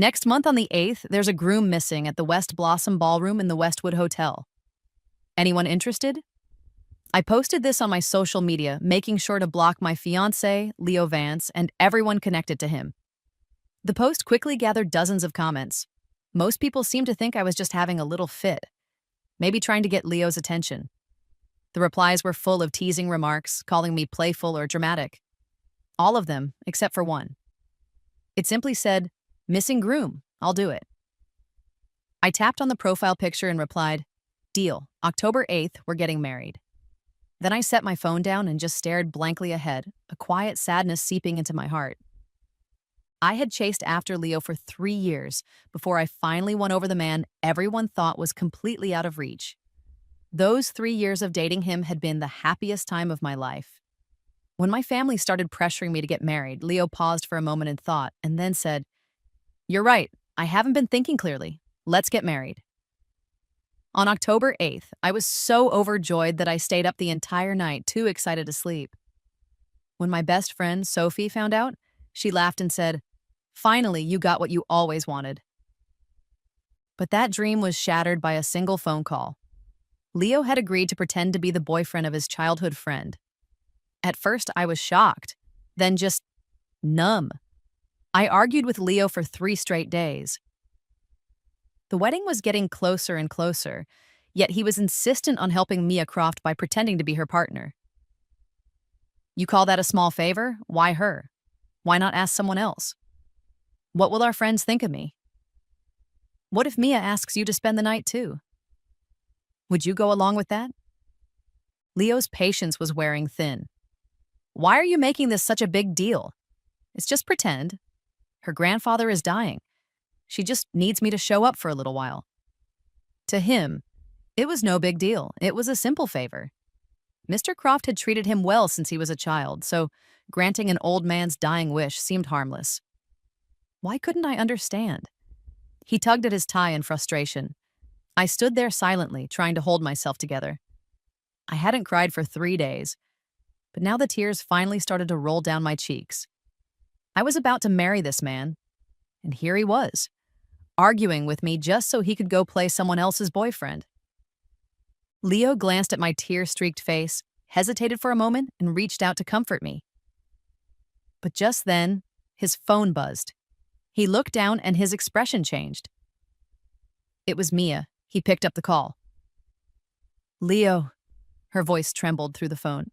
Next month on the 8th, there's a groom missing at the West Blossom Ballroom in the Westwood Hotel. Anyone interested? I posted this on my social media, making sure to block my fiancé, Leo Vance, and everyone connected to him. The post quickly gathered dozens of comments. Most people seemed to think I was just having a little fit, maybe trying to get Leo's attention. The replies were full of teasing remarks, calling me playful or dramatic. All of them, except for one. It simply said, "Missing groom, I'll do it." I tapped on the profile picture and replied, "Deal, October 8th, we're getting married." Then I set my phone down and just stared blankly ahead, a quiet sadness seeping into my heart. I had chased after Leo for 3 years before I finally won over the man everyone thought was completely out of reach. Those 3 years of dating him had been the happiest time of my life. When my family started pressuring me to get married, Leo paused for a moment in thought and then said, "You're right, I haven't been thinking clearly. Let's get married." On October 8th, I was so overjoyed that I stayed up the entire night, too excited to sleep. When my best friend, Sophie, found out, she laughed and said, "Finally, you got what you always wanted." But that dream was shattered by a single phone call. Leo had agreed to pretend to be the boyfriend of his childhood friend. At first, I was shocked, then just numb. I argued with Leo for 3 straight days. The wedding was getting closer and closer, yet he was insistent on helping Mia Croft by pretending to be her partner. "You call that a small favor? Why her? Why not ask someone else? What will our friends think of me? What if Mia asks you to spend the night too? Would you go along with that?" Leo's patience was wearing thin. "Why are you making this such a big deal? It's just pretend. Her grandfather is dying. She just needs me to show up for a little while." To him, it was no big deal. It was a simple favor. Mr. Croft had treated him well since he was a child, so granting an old man's dying wish seemed harmless. Why couldn't I understand? He tugged at his tie in frustration. I stood there silently, trying to hold myself together. I hadn't cried for 3 days, but now the tears finally started to roll down my cheeks. I was about to marry this man, and here he was, arguing with me just so he could go play someone else's boyfriend. Leo glanced at my tear-streaked face, hesitated for a moment, and reached out to comfort me. But just then, his phone buzzed. He looked down and his expression changed. It was Mia. He picked up the call. "Leo," her voice trembled through the phone.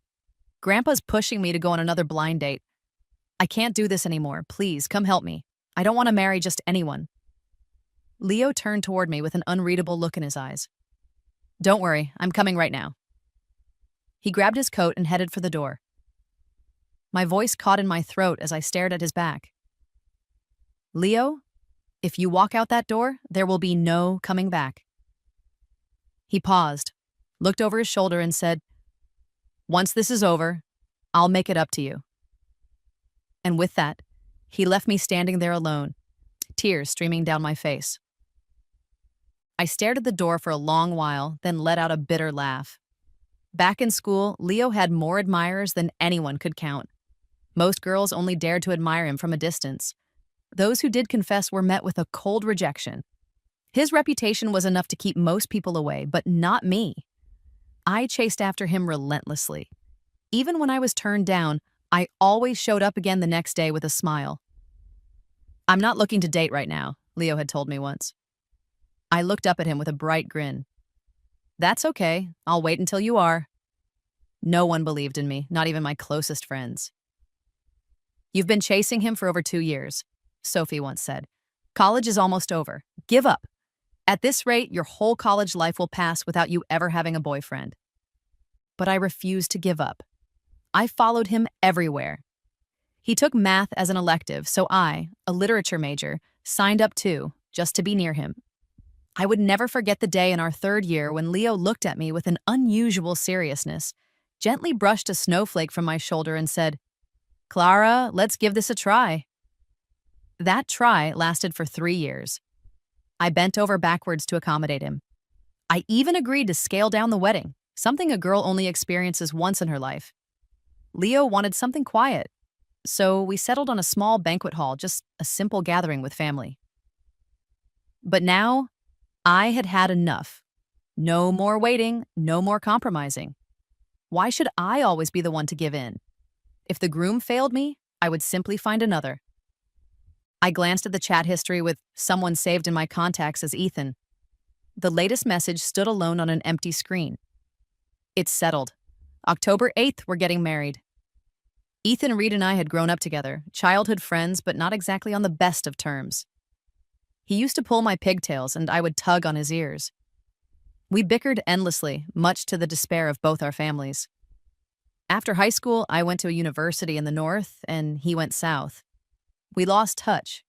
"Grandpa's pushing me to go on another blind date. I can't do this anymore. Please, come help me. I don't want to marry just anyone." Leo turned toward me with an unreadable look in his eyes. "Don't worry, I'm coming right now." He grabbed his coat and headed for the door. My voice caught in my throat as I stared at his back. "Leo, if you walk out that door, there will be no coming back." He paused, looked over his shoulder and said, "Once this is over, I'll make it up to you." And with that, he left me standing there alone, tears streaming down my face. I stared at the door for a long while, then let out a bitter laugh. Back in school, Leo had more admirers than anyone could count. Most girls only dared to admire him from a distance. Those who did confess were met with a cold rejection. His reputation was enough to keep most people away, but not me. I chased after him relentlessly. Even when I was turned down, I always showed up again the next day with a smile. "I'm not looking to date right now," Leo had told me once. I looked up at him with a bright grin. "That's okay. I'll wait until you are." No one believed in me, not even my closest friends. "You've been chasing him for over 2 years," Sophie once said. "College is almost over. Give up. At this rate, your whole college life will pass without you ever having a boyfriend." But I refused to give up. I followed him everywhere. He took math as an elective, so I, a literature major, signed up too, just to be near him. I would never forget the day in our 3rd year when Leo looked at me with an unusual seriousness, gently brushed a snowflake from my shoulder and said, "Clara, let's give this a try." That try lasted for 3 years. I bent over backwards to accommodate him. I even agreed to scale down the wedding, something a girl only experiences once in her life. Leo wanted something quiet, so we settled on a small banquet hall, just a simple gathering with family. But now, I had had enough. No more waiting, no more compromising. Why should I always be the one to give in? If the groom failed me, I would simply find another. I glanced at the chat history with someone saved in my contacts as Ethan. The latest message stood alone on an empty screen. It's settled. October 8th, we're getting married. Ethan Reed and I had grown up together, childhood friends, but not exactly on the best of terms. He used to pull my pigtails, and I would tug on his ears. We bickered endlessly, much to the despair of both our families. After high school, I went to a university in the north, and he went south. We lost touch.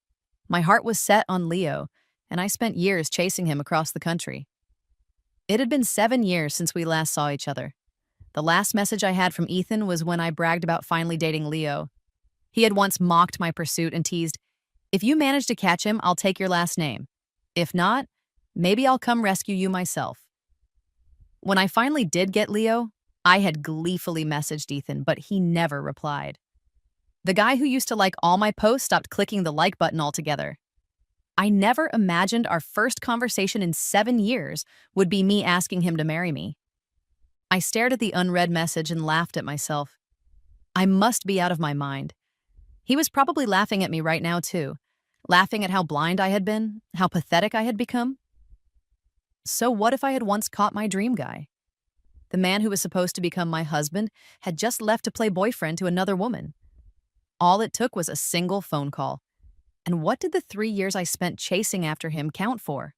My heart was set on Leo, and I spent years chasing him across the country. It had been 7 years since we last saw each other. The last message I had from Ethan was when I bragged about finally dating Leo. He had once mocked my pursuit and teased, "If you manage to catch him, I'll take your last name. If not, maybe I'll come rescue you myself." When I finally did get Leo, I had gleefully messaged Ethan, but he never replied. The guy who used to like all my posts stopped clicking the like button altogether. I never imagined our first conversation in 7 years would be me asking him to marry me. I stared at the unread message and laughed at myself. I must be out of my mind. He was probably laughing at me right now, too, laughing at how blind I had been, how pathetic I had become. So what if I had once caught my dream guy? The man who was supposed to become my husband had just left to play boyfriend to another woman. All it took was a single phone call. And what did the 3 years I spent chasing after him count for?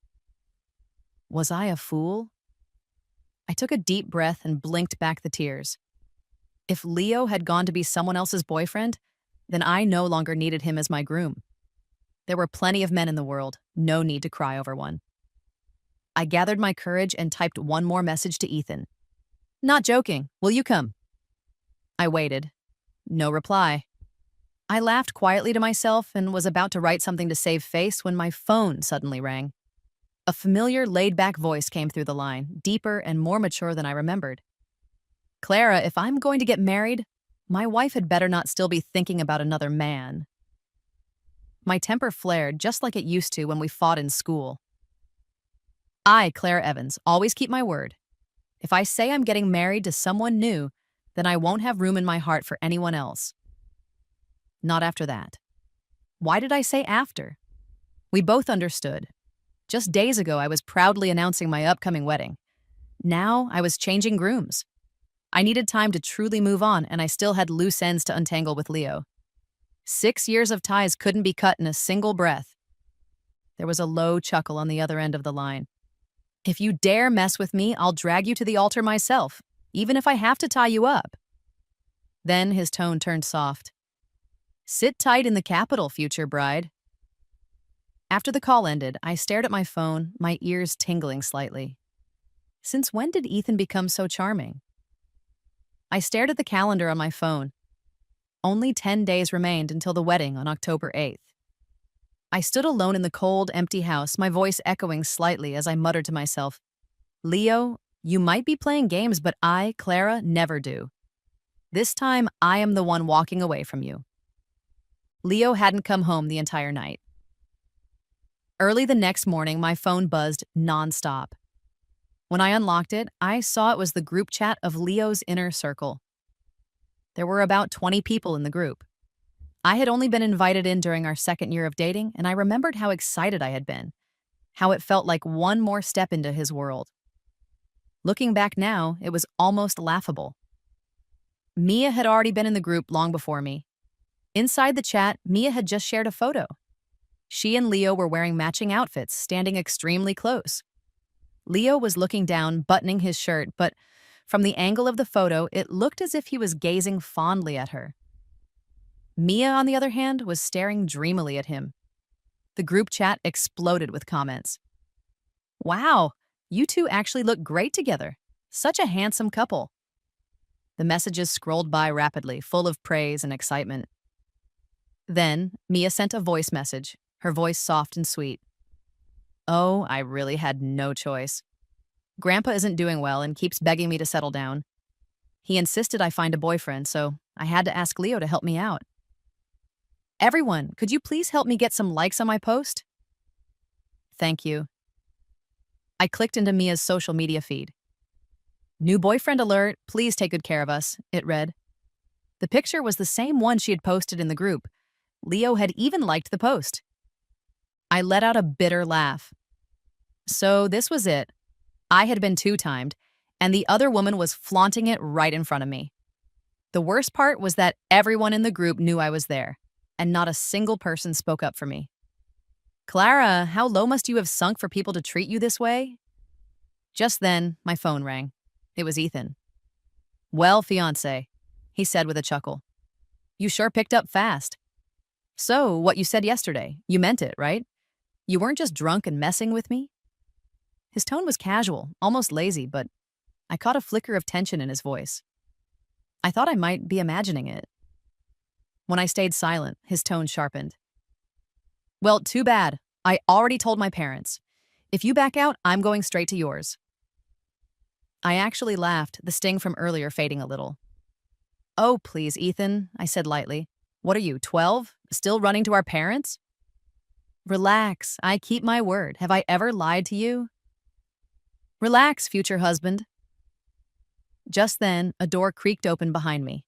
Was I a fool? I took a deep breath and blinked back the tears. If Leo had gone to be someone else's boyfriend, then I no longer needed him as my groom. There were plenty of men in the world, no need to cry over one. I gathered my courage and typed one more message to Ethan. "Not joking, will you come?" I waited. No reply. I laughed quietly to myself and was about to write something to save face when my phone suddenly rang. A familiar, laid-back voice came through the line, deeper and more mature than I remembered. "Clara, if I'm going to get married, my wife had better not still be thinking about another man." My temper flared just like it used to when we fought in school. I, Claire Evans, always keep my word. If I say I'm getting married to someone new, then I won't have room in my heart for anyone else. Not after that. Why did I say after? We both understood. Just days ago, I was proudly announcing my upcoming wedding. Now, I was changing grooms. I needed time to truly move on, and I still had loose ends to untangle with Leo. 6 years of ties couldn't be cut in a single breath. There was a low chuckle on the other end of the line. "If you dare mess with me, I'll drag you to the altar myself, even if I have to tie you up." Then his tone turned soft. "Sit tight in the Capitol, future bride." After the call ended, I stared at my phone, my ears tingling slightly. Since when did Ethan become so charming? I stared at the calendar on my phone. Only 10 days remained until the wedding on October 8th. I stood alone in the cold, empty house, my voice echoing slightly as I muttered to myself, "Leo, you might be playing games, but I, Clara, never do. This time, I am the one walking away from you." Leo hadn't come home the entire night. Early the next morning, my phone buzzed nonstop. When I unlocked it, I saw it was the group chat of Leo's inner circle. There were about 20 people in the group. I had only been invited in during our second year of dating, and I remembered how excited I had been, how it felt like one more step into his world. Looking back now, it was almost laughable. Mia had already been in the group long before me. Inside the chat, Mia had just shared a photo. She and Leo were wearing matching outfits, standing extremely close. Leo was looking down, buttoning his shirt, but from the angle of the photo, it looked as if he was gazing fondly at her. Mia, on the other hand, was staring dreamily at him. The group chat exploded with comments. "Wow, you two actually look great together. Such a handsome couple." The messages scrolled by rapidly, full of praise and excitement. Then, Mia sent a voice message, her voice soft and sweet. "Oh, I really had no choice. Grandpa isn't doing well and keeps begging me to settle down. He insisted I find a boyfriend, so I had to ask Leo to help me out. Everyone, could you please help me get some likes on my post?" Thank you. I clicked into Mia's social media feed. New boyfriend alert, please take good care of us, it read. The picture was the same one she had posted in the group. Leo had even liked the post. I let out a bitter laugh. So this was it. I had been two-timed, and the other woman was flaunting it right in front of me. The worst part was that everyone in the group knew I was there, and not a single person spoke up for me. Clara, how low must you have sunk for people to treat you this way? Just then, my phone rang. It was Ethan. Well, fiancé, he said with a chuckle. You sure picked up fast. So, what you said yesterday, you meant it, right? You weren't just drunk and messing with me? His tone was casual, almost lazy, but I caught a flicker of tension in his voice. I thought I might be imagining it. When I stayed silent, his tone sharpened. Well, too bad. I already told my parents. If you back out, I'm going straight to yours. I actually laughed, the sting from earlier fading a little. Oh, please, Ethan, I said lightly. What are you, 12? Still running to our parents? Relax, I keep my word. Have I ever lied to you? Relax, future husband. Just then, a door creaked open behind me.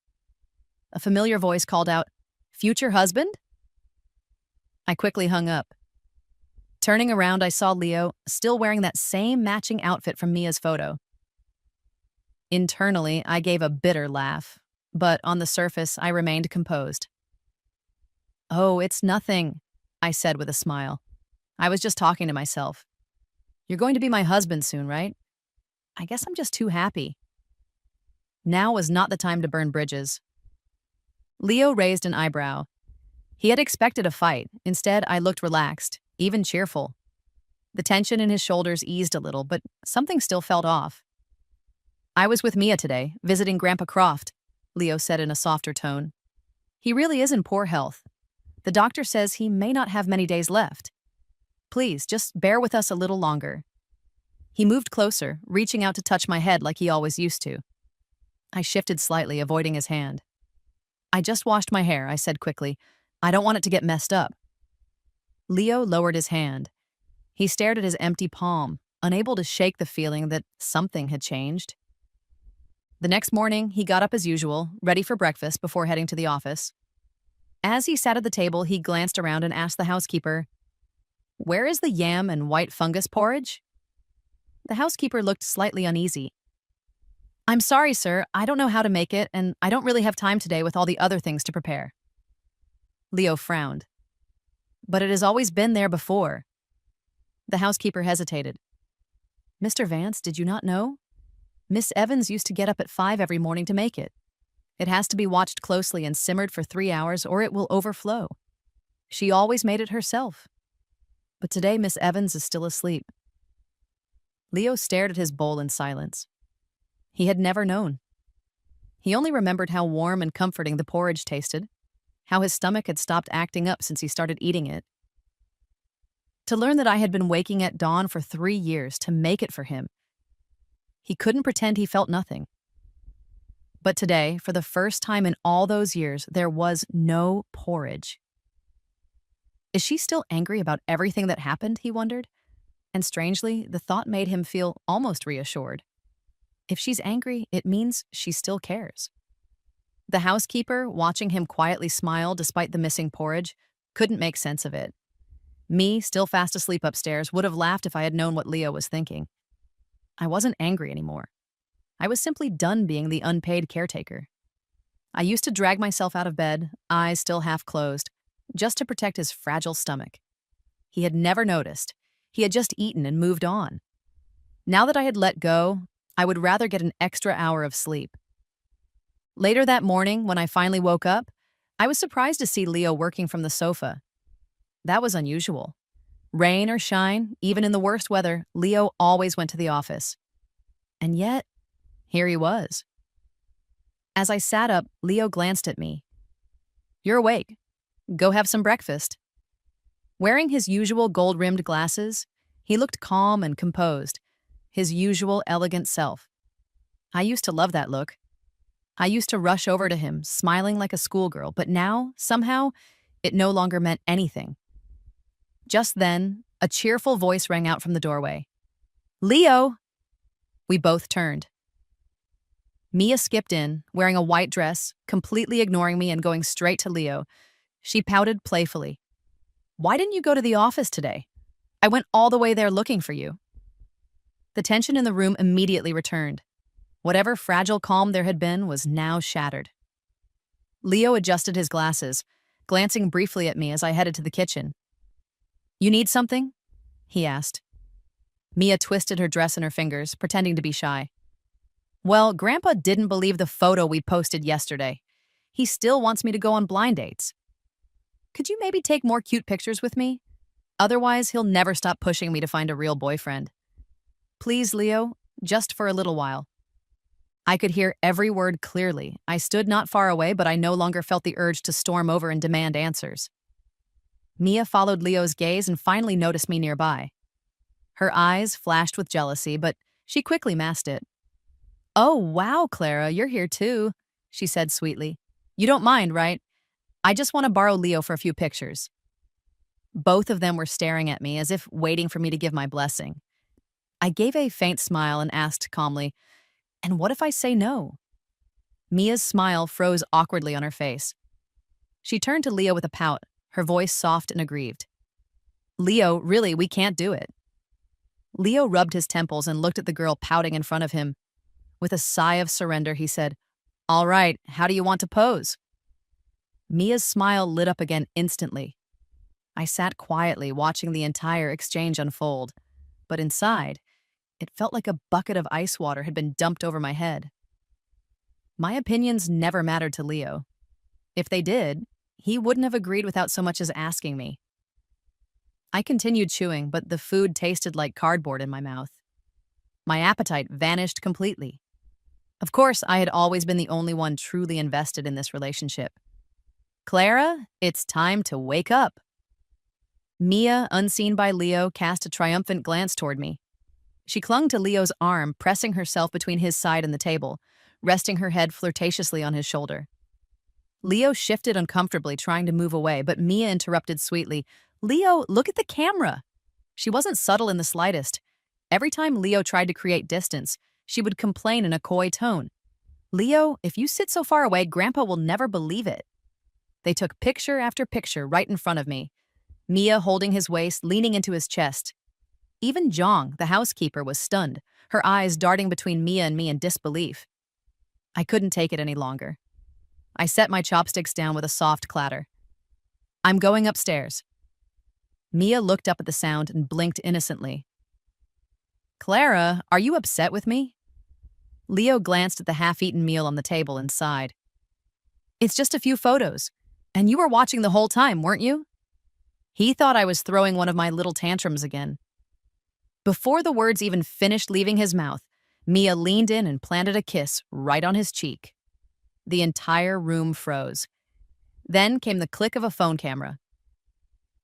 A familiar voice called out, Future husband? I quickly hung up. Turning around, I saw Leo, still wearing that same matching outfit from Mia's photo. Internally, I gave a bitter laugh, but on the surface, I remained composed. Oh, it's nothing, I said with a smile. I was just talking to myself. You're going to be my husband soon, right? I guess I'm just too happy. Now was not the time to burn bridges. Leo raised an eyebrow. He had expected a fight. Instead, I looked relaxed, even cheerful. The tension in his shoulders eased a little, but something still felt off. I was with Mia today, visiting Grandpa Croft, Leo said in a softer tone. He really is in poor health. The doctor says he may not have many days left. Please, just bear with us a little longer. He moved closer, reaching out to touch my head like he always used to. I shifted slightly, avoiding his hand. I just washed my hair, I said quickly. I don't want it to get messed up. Leo lowered his hand. He stared at his empty palm, unable to shake the feeling that something had changed. The next morning, he got up as usual, ready for breakfast before heading to the office. As he sat at the table, he glanced around and asked the housekeeper, Where is the yam and white fungus porridge? The housekeeper looked slightly uneasy. I'm sorry, sir, I don't know how to make it, and I don't really have time today with all the other things to prepare. Leo frowned. But it has always been there before. The housekeeper hesitated. Mr. Vance, did you not know? Miss Evans used to get up at 5 every morning to make it. It has to be watched closely and simmered for 3 hours or it will overflow. She always made it herself. But today Miss Evans is still asleep. Leo stared at his bowl in silence. He had never known. He only remembered how warm and comforting the porridge tasted, how his stomach had stopped acting up since he started eating it. To learn that I had been waking at dawn for 3 years to make it for him, he couldn't pretend he felt nothing. But today, for the first time in all those years, there was no porridge. Is she still angry about everything that happened, he wondered? And strangely, the thought made him feel almost reassured. If she's angry, it means she still cares. The housekeeper, watching him quietly smile despite the missing porridge, couldn't make sense of it. Me, still fast asleep upstairs, would have laughed if I had known what Leo was thinking. I wasn't angry anymore. I was simply done being the unpaid caretaker. I used to drag myself out of bed, eyes still half closed, just to protect his fragile stomach. He had never noticed. He had just eaten and moved on. Now that I had let go, I would rather get an extra hour of sleep. Later that morning, when I finally woke up, I was surprised to see Leo working from the sofa. That was unusual. Rain or shine, even in the worst weather, Leo always went to the office. And yet, here he was. As I sat up, Leo glanced at me. You're awake. Go have some breakfast. Wearing his usual gold-rimmed glasses, he looked calm and composed, his usual elegant self. I used to love that look. I used to rush over to him, smiling like a schoolgirl, but now, somehow, it no longer meant anything. Just then, A cheerful voice rang out from the doorway. "Leo!" We both turned. Mia skipped in, wearing a white dress, completely ignoring me and going straight to Leo. She pouted playfully. "Why didn't you go to the office today? I went all the way there looking for you." The tension in the room immediately returned. Whatever fragile calm there had been was now shattered. Leo adjusted his glasses, glancing briefly at me as I headed to the kitchen. "You need something?" he asked. Mia twisted her dress in her fingers, pretending to be shy. "Well, Grandpa didn't believe the photo we posted yesterday. He still wants me to go on blind dates. Could you maybe take more cute pictures with me? Otherwise, he'll never stop pushing me to find a real boyfriend. Please, Leo, just for a little while." I could hear every word clearly. I stood not far away, but I no longer felt the urge to storm over and demand answers. Mia followed Leo's gaze and finally noticed me nearby. Her eyes flashed with jealousy, but she quickly masked it. "Oh, wow, Clara, you're here too," she said sweetly. "You don't mind, right? I just want to borrow Leo for a few pictures." Both of them were staring at me as if waiting for me to give my blessing. I gave a faint smile and asked calmly, "And what if I say no?" Mia's smile froze awkwardly on her face. She turned to Leo with a pout, her voice soft and aggrieved. "Leo, really, we can't do it." Leo rubbed his temples and looked at the girl pouting in front of him. With a sigh of surrender, he said, "All right, how do you want to pose?" Mia's smile lit up again instantly. I sat quietly, watching the entire exchange unfold, but inside, it felt like a bucket of ice water had been dumped over my head. My opinions never mattered to Leo. If they did, he wouldn't have agreed without so much as asking me. I continued chewing, but the food tasted like cardboard in my mouth. My appetite vanished completely. Of course, I had always been the only one truly invested in this relationship. "Clara, it's time to wake up." Mia, unseen by Leo, cast a triumphant glance toward me. She clung to Leo's arm, pressing herself between his side and the table, resting her head flirtatiously on his shoulder. Leo shifted uncomfortably, trying to move away, but Mia interrupted sweetly. "Leo, look at the camera." She wasn't subtle in the slightest. Every time Leo tried to create distance, she would complain in a coy tone. "Leo, if you sit so far away, Grandpa will never believe it." They took picture after picture right in front of me, Mia holding his waist, leaning into his chest. Even Jong, the housekeeper, was stunned, her eyes darting between Mia and me in disbelief. I couldn't take it any longer. I set my chopsticks down with a soft clatter. "I'm going upstairs." Mia looked up at the sound and blinked innocently. "Clara, are you upset with me?" Leo glanced at the half-eaten meal on the table and sighed. "It's just a few photos, and you were watching the whole time, weren't you?" He thought I was throwing one of my little tantrums again. Before the words even finished leaving his mouth, Mia leaned in and planted a kiss right on his cheek. The entire room froze. Then came the click of a phone camera.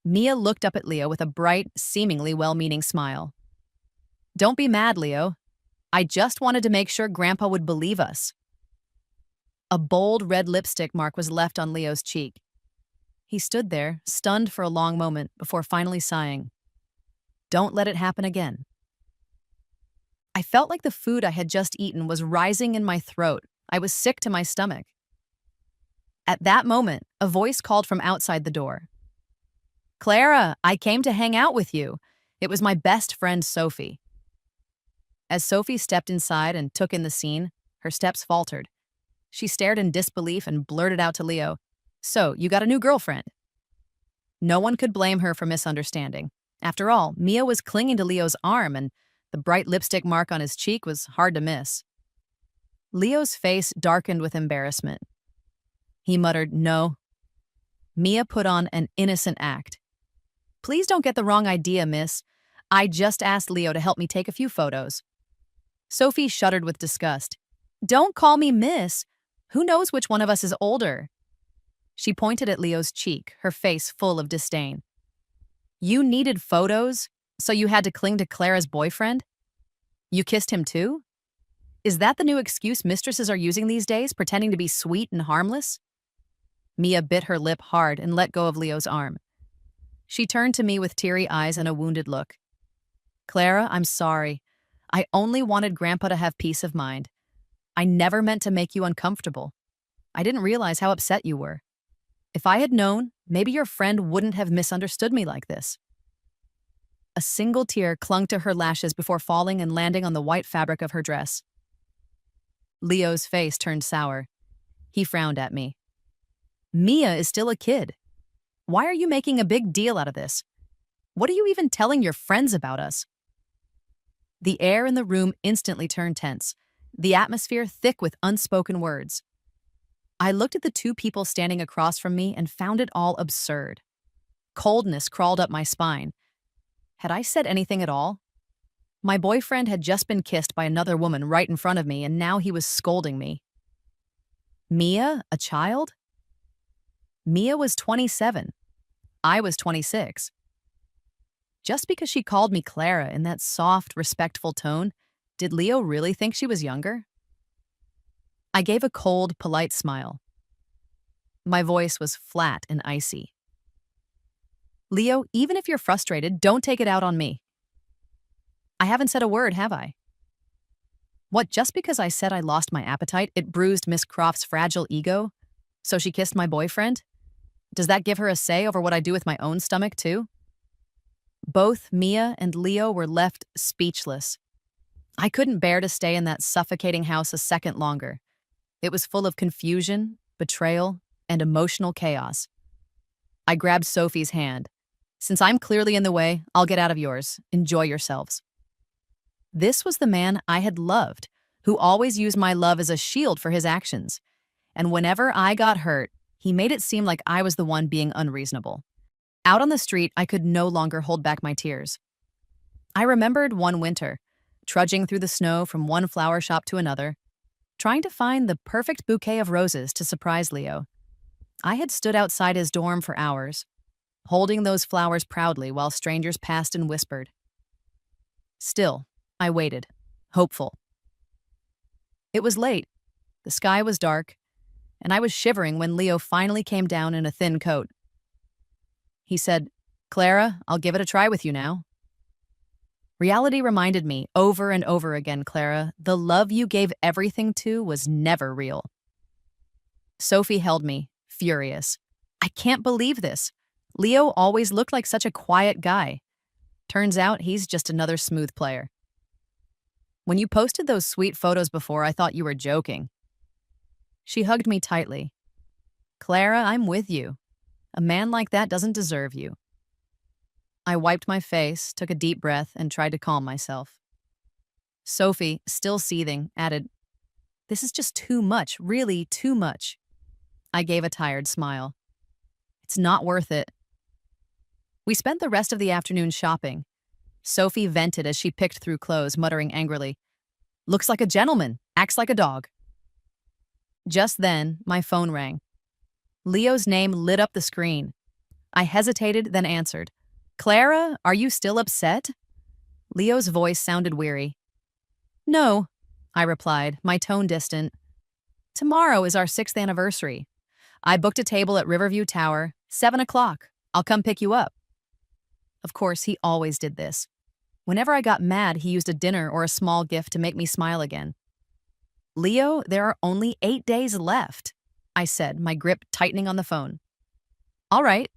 Mia looked up at Leo with a bright, seemingly well-meaning smile. "Don't be mad, Leo. I just wanted to make sure Grandpa would believe us." A bold red lipstick mark was left on Leo's cheek. He stood there, stunned for a long moment, before finally sighing. "Don't let it happen again." I felt like the food I had just eaten was rising in my throat. I was sick to my stomach. At that moment, a voice called from outside the door. "Clara, I came to hang out with you." It was my best friend, Sophie. As Sophie stepped inside and took in the scene, her steps faltered. She stared in disbelief and blurted out to Leo, "So, you got a new girlfriend?" No one could blame her for misunderstanding. After all, Mia was clinging to Leo's arm, and the bright lipstick mark on his cheek was hard to miss. Leo's face darkened with embarrassment. He muttered, "No." Mia put on an innocent act. "Please don't get the wrong idea, miss. I just asked Leo to help me take a few photos." Sophie shuddered with disgust. "Don't call me miss. Who knows which one of us is older?" She pointed at Leo's cheek, her face full of disdain. "You needed photos, so you had to cling to Clara's boyfriend? You kissed him too? Is that the new excuse mistresses are using these days, pretending to be sweet and harmless?" Mia bit her lip hard and let go of Leo's arm. She turned to me with teary eyes and a wounded look. Clara, I'm sorry. I only wanted Grandpa to have peace of mind. I never meant to make you uncomfortable. I didn't realize how upset you were. If I had known, maybe your friend wouldn't have misunderstood me like this. A single tear clung to her lashes before falling and landing on the white fabric of her dress. Leo's face turned sour. He frowned at me. Mia is still a kid. Why are you making a big deal out of this? What are you even telling your friends about us? The air in the room instantly turned tense, the atmosphere thick with unspoken words. I looked at the two people standing across from me and found it all absurd. Coldness crawled up my spine. Had I said anything at all? My boyfriend had just been kissed by another woman right in front of me, and now he was scolding me. Mia, a child? Mia was 27. I was 26. Just because she called me Clara in that soft, respectful tone, did Leo really think she was younger? I gave a cold, polite smile. My voice was flat and icy. Leo, even if you're frustrated, don't take it out on me. I haven't said a word, have I? What, just because I said I lost my appetite, it bruised Miss Croft's fragile ego? So she kissed my boyfriend? Does that give her a say over what I do with my own stomach, too? Both Mia and Leo were left speechless. I couldn't bear to stay in that suffocating house a second longer. It was full of confusion, betrayal, and emotional chaos. I grabbed Sophie's hand. Since I'm clearly in the way, I'll get out of yours. Enjoy yourselves. This was the man I had loved, who always used my love as a shield for his actions. And whenever I got hurt, he made it seem like I was the one being unreasonable. Out on the street, I could no longer hold back my tears. I remembered one winter, trudging through the snow from one flower shop to another, trying to find the perfect bouquet of roses to surprise Leo. I had stood outside his dorm for hours, holding those flowers proudly while strangers passed and whispered. Still, I waited, hopeful. It was late, the sky was dark, and I was shivering when Leo finally came down in a thin coat. He said, Clara, I'll give it a try with you now. Reality reminded me over and over again, Clara, the love you gave everything to was never real. Sophie held me, furious. I can't believe this. Leo always looked like such a quiet guy. Turns out he's just another smooth player. When you posted those sweet photos before, I thought you were joking. She hugged me tightly. Clara, I'm with you. A man like that doesn't deserve you. I wiped my face, took a deep breath, and tried to calm myself. Sophie, still seething, added, This is just too much, really too much. I gave a tired smile. It's not worth it. We spent the rest of the afternoon shopping. Sophie vented as she picked through clothes, muttering angrily, Looks like a gentleman, acts like a dog. Just then, my phone rang. Leo's name lit up the screen. I hesitated, then answered. Clara, are you still upset? Leo's voice sounded weary. No, I replied, my tone distant. Tomorrow is our 6th anniversary. I booked a table at Riverview Tower, 7 o'clock. I'll come pick you up. Of course, he always did this. Whenever I got mad, he used a dinner or a small gift to make me smile again. Leo, there are only 8 days left, I said, my grip tightening on the phone. All right.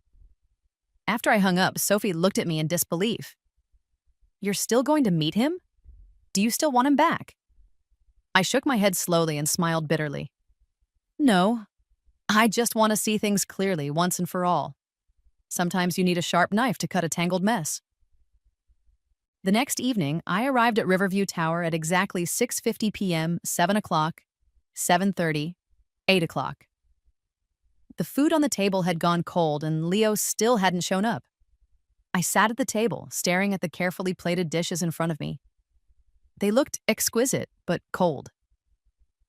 After I hung up, Sophie looked at me in disbelief. You're still going to meet him? Do you still want him back? I shook my head slowly and smiled bitterly. No, I just want to see things clearly once and for all. Sometimes you need a sharp knife to cut a tangled mess. The next evening, I arrived at Riverview Tower at exactly 6:50 p.m., 7 o'clock, 7:30, 8 o'clock. The food on the table had gone cold and Leo still hadn't shown up. I sat at the table, staring at the carefully plated dishes in front of me. They looked exquisite, but cold.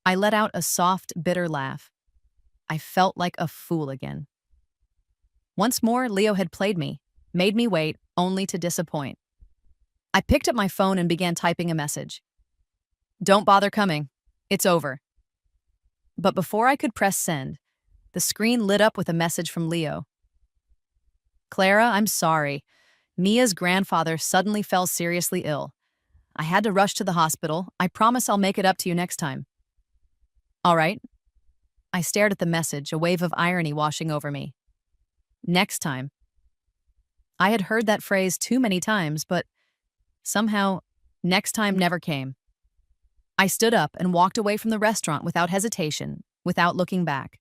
I let out a soft, bitter laugh. I felt like a fool again. Once more, Leo had played me, made me wait, only to disappoint. I picked up my phone and began typing a message. Don't bother coming. It's over. But before I could press send, the screen lit up with a message from Leo. Clara, I'm sorry. Mia's grandfather suddenly fell seriously ill. I had to rush to the hospital. I promise I'll make it up to you next time. All right. I stared at the message, a wave of irony washing over me. Next time. I had heard that phrase too many times, but somehow, next time never came. I stood up and walked away from the restaurant without hesitation, without looking back.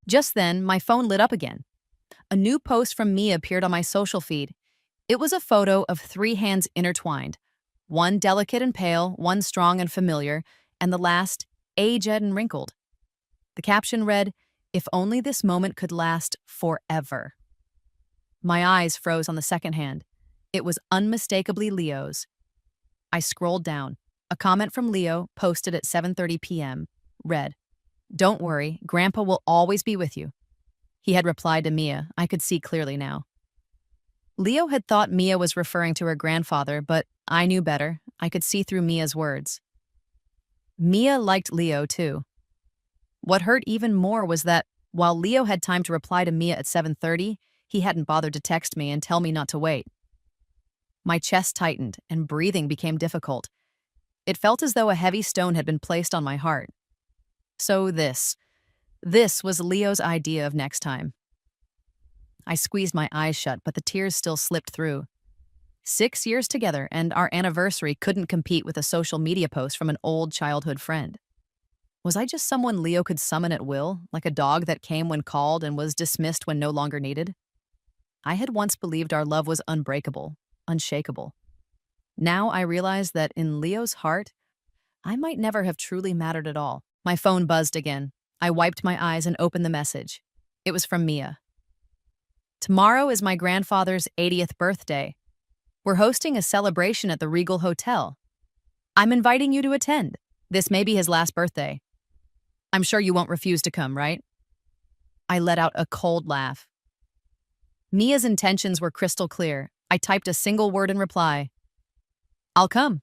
Just then, my phone lit up again. A new post from Mia appeared on my social feed. It was a photo of three hands intertwined, one delicate and pale, one strong and familiar, and the last aged and wrinkled. The caption read, "If only this moment could last forever." My eyes froze on the second hand. It was unmistakably Leo's. I scrolled down. A comment from Leo, posted at 7:30 p.m., read, "Don't worry, Grandpa will always be with you." He had replied to Mia. I could see clearly now. Leo had thought Mia was referring to her grandfather, but I knew better. I could see through Mia's words. Mia liked Leo, too. What hurt even more was that, while Leo had time to reply to Mia at 7:30, he hadn't bothered to text me and tell me not to wait. My chest tightened, and breathing became difficult. It felt as though a heavy stone had been placed on my heart. So this was Leo's idea of next time. I squeezed my eyes shut, but the tears still slipped through. 6 years together, and our anniversary couldn't compete with a social media post from an old childhood friend. Was I just someone Leo could summon at will, like a dog that came when called and was dismissed when no longer needed? I had once believed our love was unbreakable, unshakable. Now I realized that in Leo's heart, I might never have truly mattered at all. My phone buzzed again. I wiped my eyes and opened the message. It was from Mia. "Tomorrow is my grandfather's 80th birthday. We're hosting a celebration at the Regal Hotel. I'm inviting you to attend. This may be his last birthday. I'm sure you won't refuse to come, right?" I let out a cold laugh. Mia's intentions were crystal clear. I typed a single word in reply. "I'll come."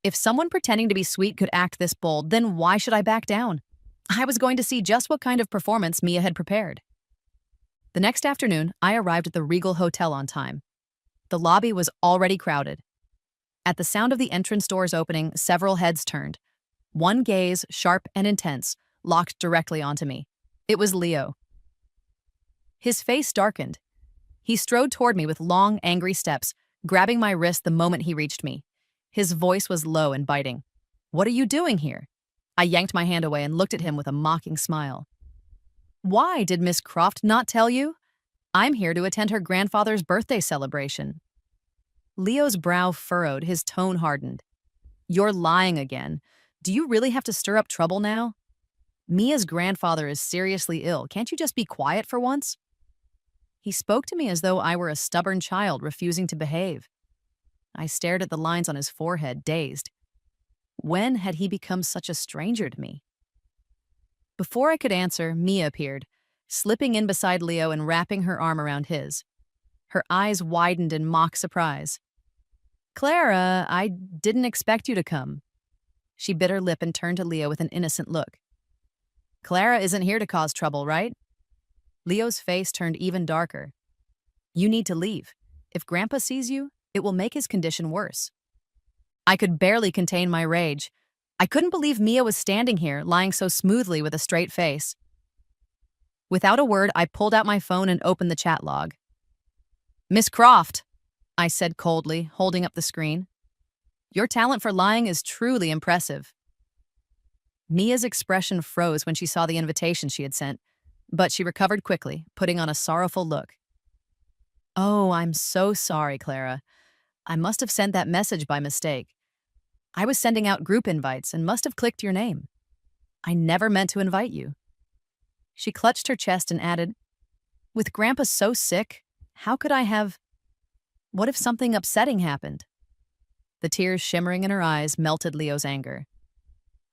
If someone pretending to be sweet could act this bold, then why should I back down? I was going to see just what kind of performance Mia had prepared. The next afternoon, I arrived at the Regal Hotel on time. The lobby was already crowded. At the sound of the entrance doors opening, several heads turned. One gaze, sharp and intense, locked directly onto me. It was Leo. His face darkened. He strode toward me with long, angry steps, grabbing my wrist the moment he reached me. His voice was low and biting. "What are you doing here?" I yanked my hand away and looked at him with a mocking smile. "Why, did Miss Croft not tell you? I'm here to attend her grandfather's birthday celebration." Leo's brow furrowed, his tone hardened. "You're lying again. Do you really have to stir up trouble now? Mia's grandfather is seriously ill. Can't you just be quiet for once?" He spoke to me as though I were a stubborn child refusing to behave. I stared at the lines on his forehead, dazed. When had he become such a stranger to me? Before I could answer, Mia appeared, slipping in beside Leo and wrapping her arm around his. Her eyes widened in mock surprise. "Clara, I didn't expect you to come." She bit her lip and turned to Leo with an innocent look. "Clara isn't here to cause trouble, right?" Leo's face turned even darker. "You need to leave. If Grandpa sees you, it will make his condition worse." I could barely contain my rage. I couldn't believe Mia was standing here, lying so smoothly with a straight face. Without a word, I pulled out my phone and opened the chat log. "Miss Croft," I said coldly, holding up the screen. "Your talent for lying is truly impressive." Mia's expression froze when she saw the invitation she had sent, but she recovered quickly, putting on a sorrowful look. "Oh, I'm so sorry, Clara. I must have sent that message by mistake. I was sending out group invites and must have clicked your name. I never meant to invite you." She clutched her chest and added, "With Grandpa so sick, how could I have... What if something upsetting happened?" The tears shimmering in her eyes melted Leo's anger.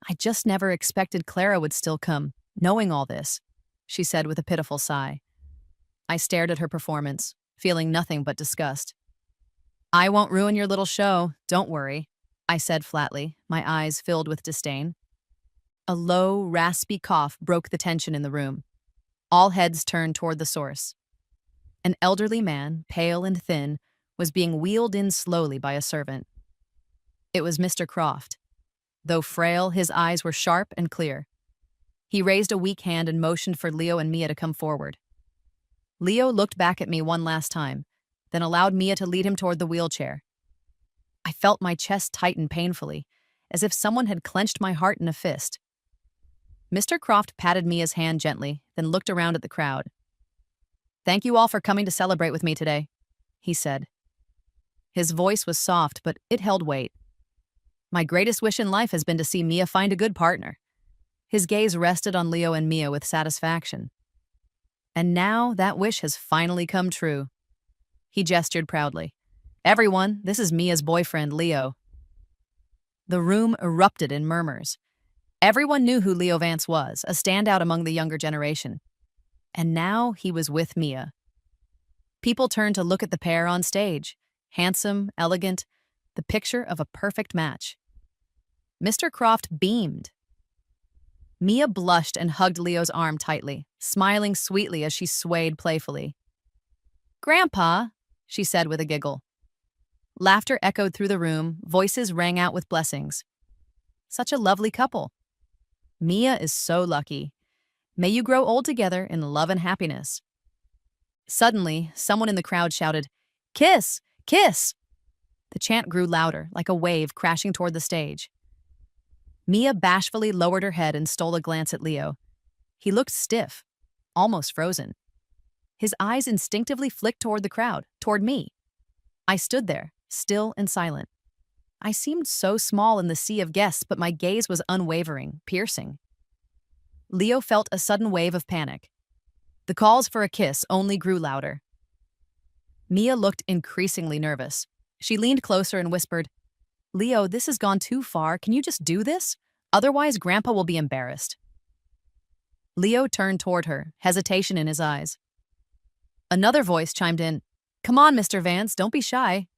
"I just never expected Clara would still come, knowing all this," she said with a pitiful sigh. I stared at her performance, feeling nothing but disgust. "I won't ruin your little show, don't worry," I said flatly, my eyes filled with disdain. A low, raspy cough broke the tension in the room. All heads turned toward the source. An elderly man, pale and thin, was being wheeled in slowly by a servant. It was Mr. Croft. Though frail, his eyes were sharp and clear. He raised a weak hand and motioned for Leo and Mia to come forward. Leo looked back at me one last time, then allowed Mia to lead him toward the wheelchair. I felt my chest tighten painfully, as if someone had clenched my heart in a fist. Mr. Croft patted Mia's hand gently, then looked around at the crowd. "Thank you all for coming to celebrate with me today," he said. His voice was soft, but it held weight. "My greatest wish in life has been to see Mia find a good partner." His gaze rested on Leo and Mia with satisfaction. "And now that wish has finally come true." He gestured proudly. "Everyone, this is Mia's boyfriend, Leo." The room erupted in murmurs. Everyone knew who Leo Vance was, a standout among the younger generation. And now he was with Mia. People turned to look at the pair on stage. Handsome, elegant, the picture of a perfect match. Mr. Croft beamed. Mia blushed and hugged Leo's arm tightly, smiling sweetly as she swayed playfully. "Grandpa," she said with a giggle. Laughter echoed through the room, voices rang out with blessings. "Such a lovely couple. Mia is so lucky. May you grow old together in love and happiness." Suddenly, someone in the crowd shouted, "Kiss! Kiss!" The chant grew louder, like a wave crashing toward the stage. Mia bashfully lowered her head and stole a glance at Leo. He looked stiff, almost frozen. His eyes instinctively flicked toward the crowd, toward me. I stood there, still and silent. I seemed so small in the sea of guests, but my gaze was unwavering, piercing. Leo felt a sudden wave of panic. The calls for a kiss only grew louder. Mia looked increasingly nervous. She leaned closer and whispered, "Leo, this has gone too far. Can you just do this? Otherwise, Grandpa will be embarrassed." Leo turned toward her, hesitation in his eyes. Another voice chimed in, "Come on, Mr. Vance, don't be shy."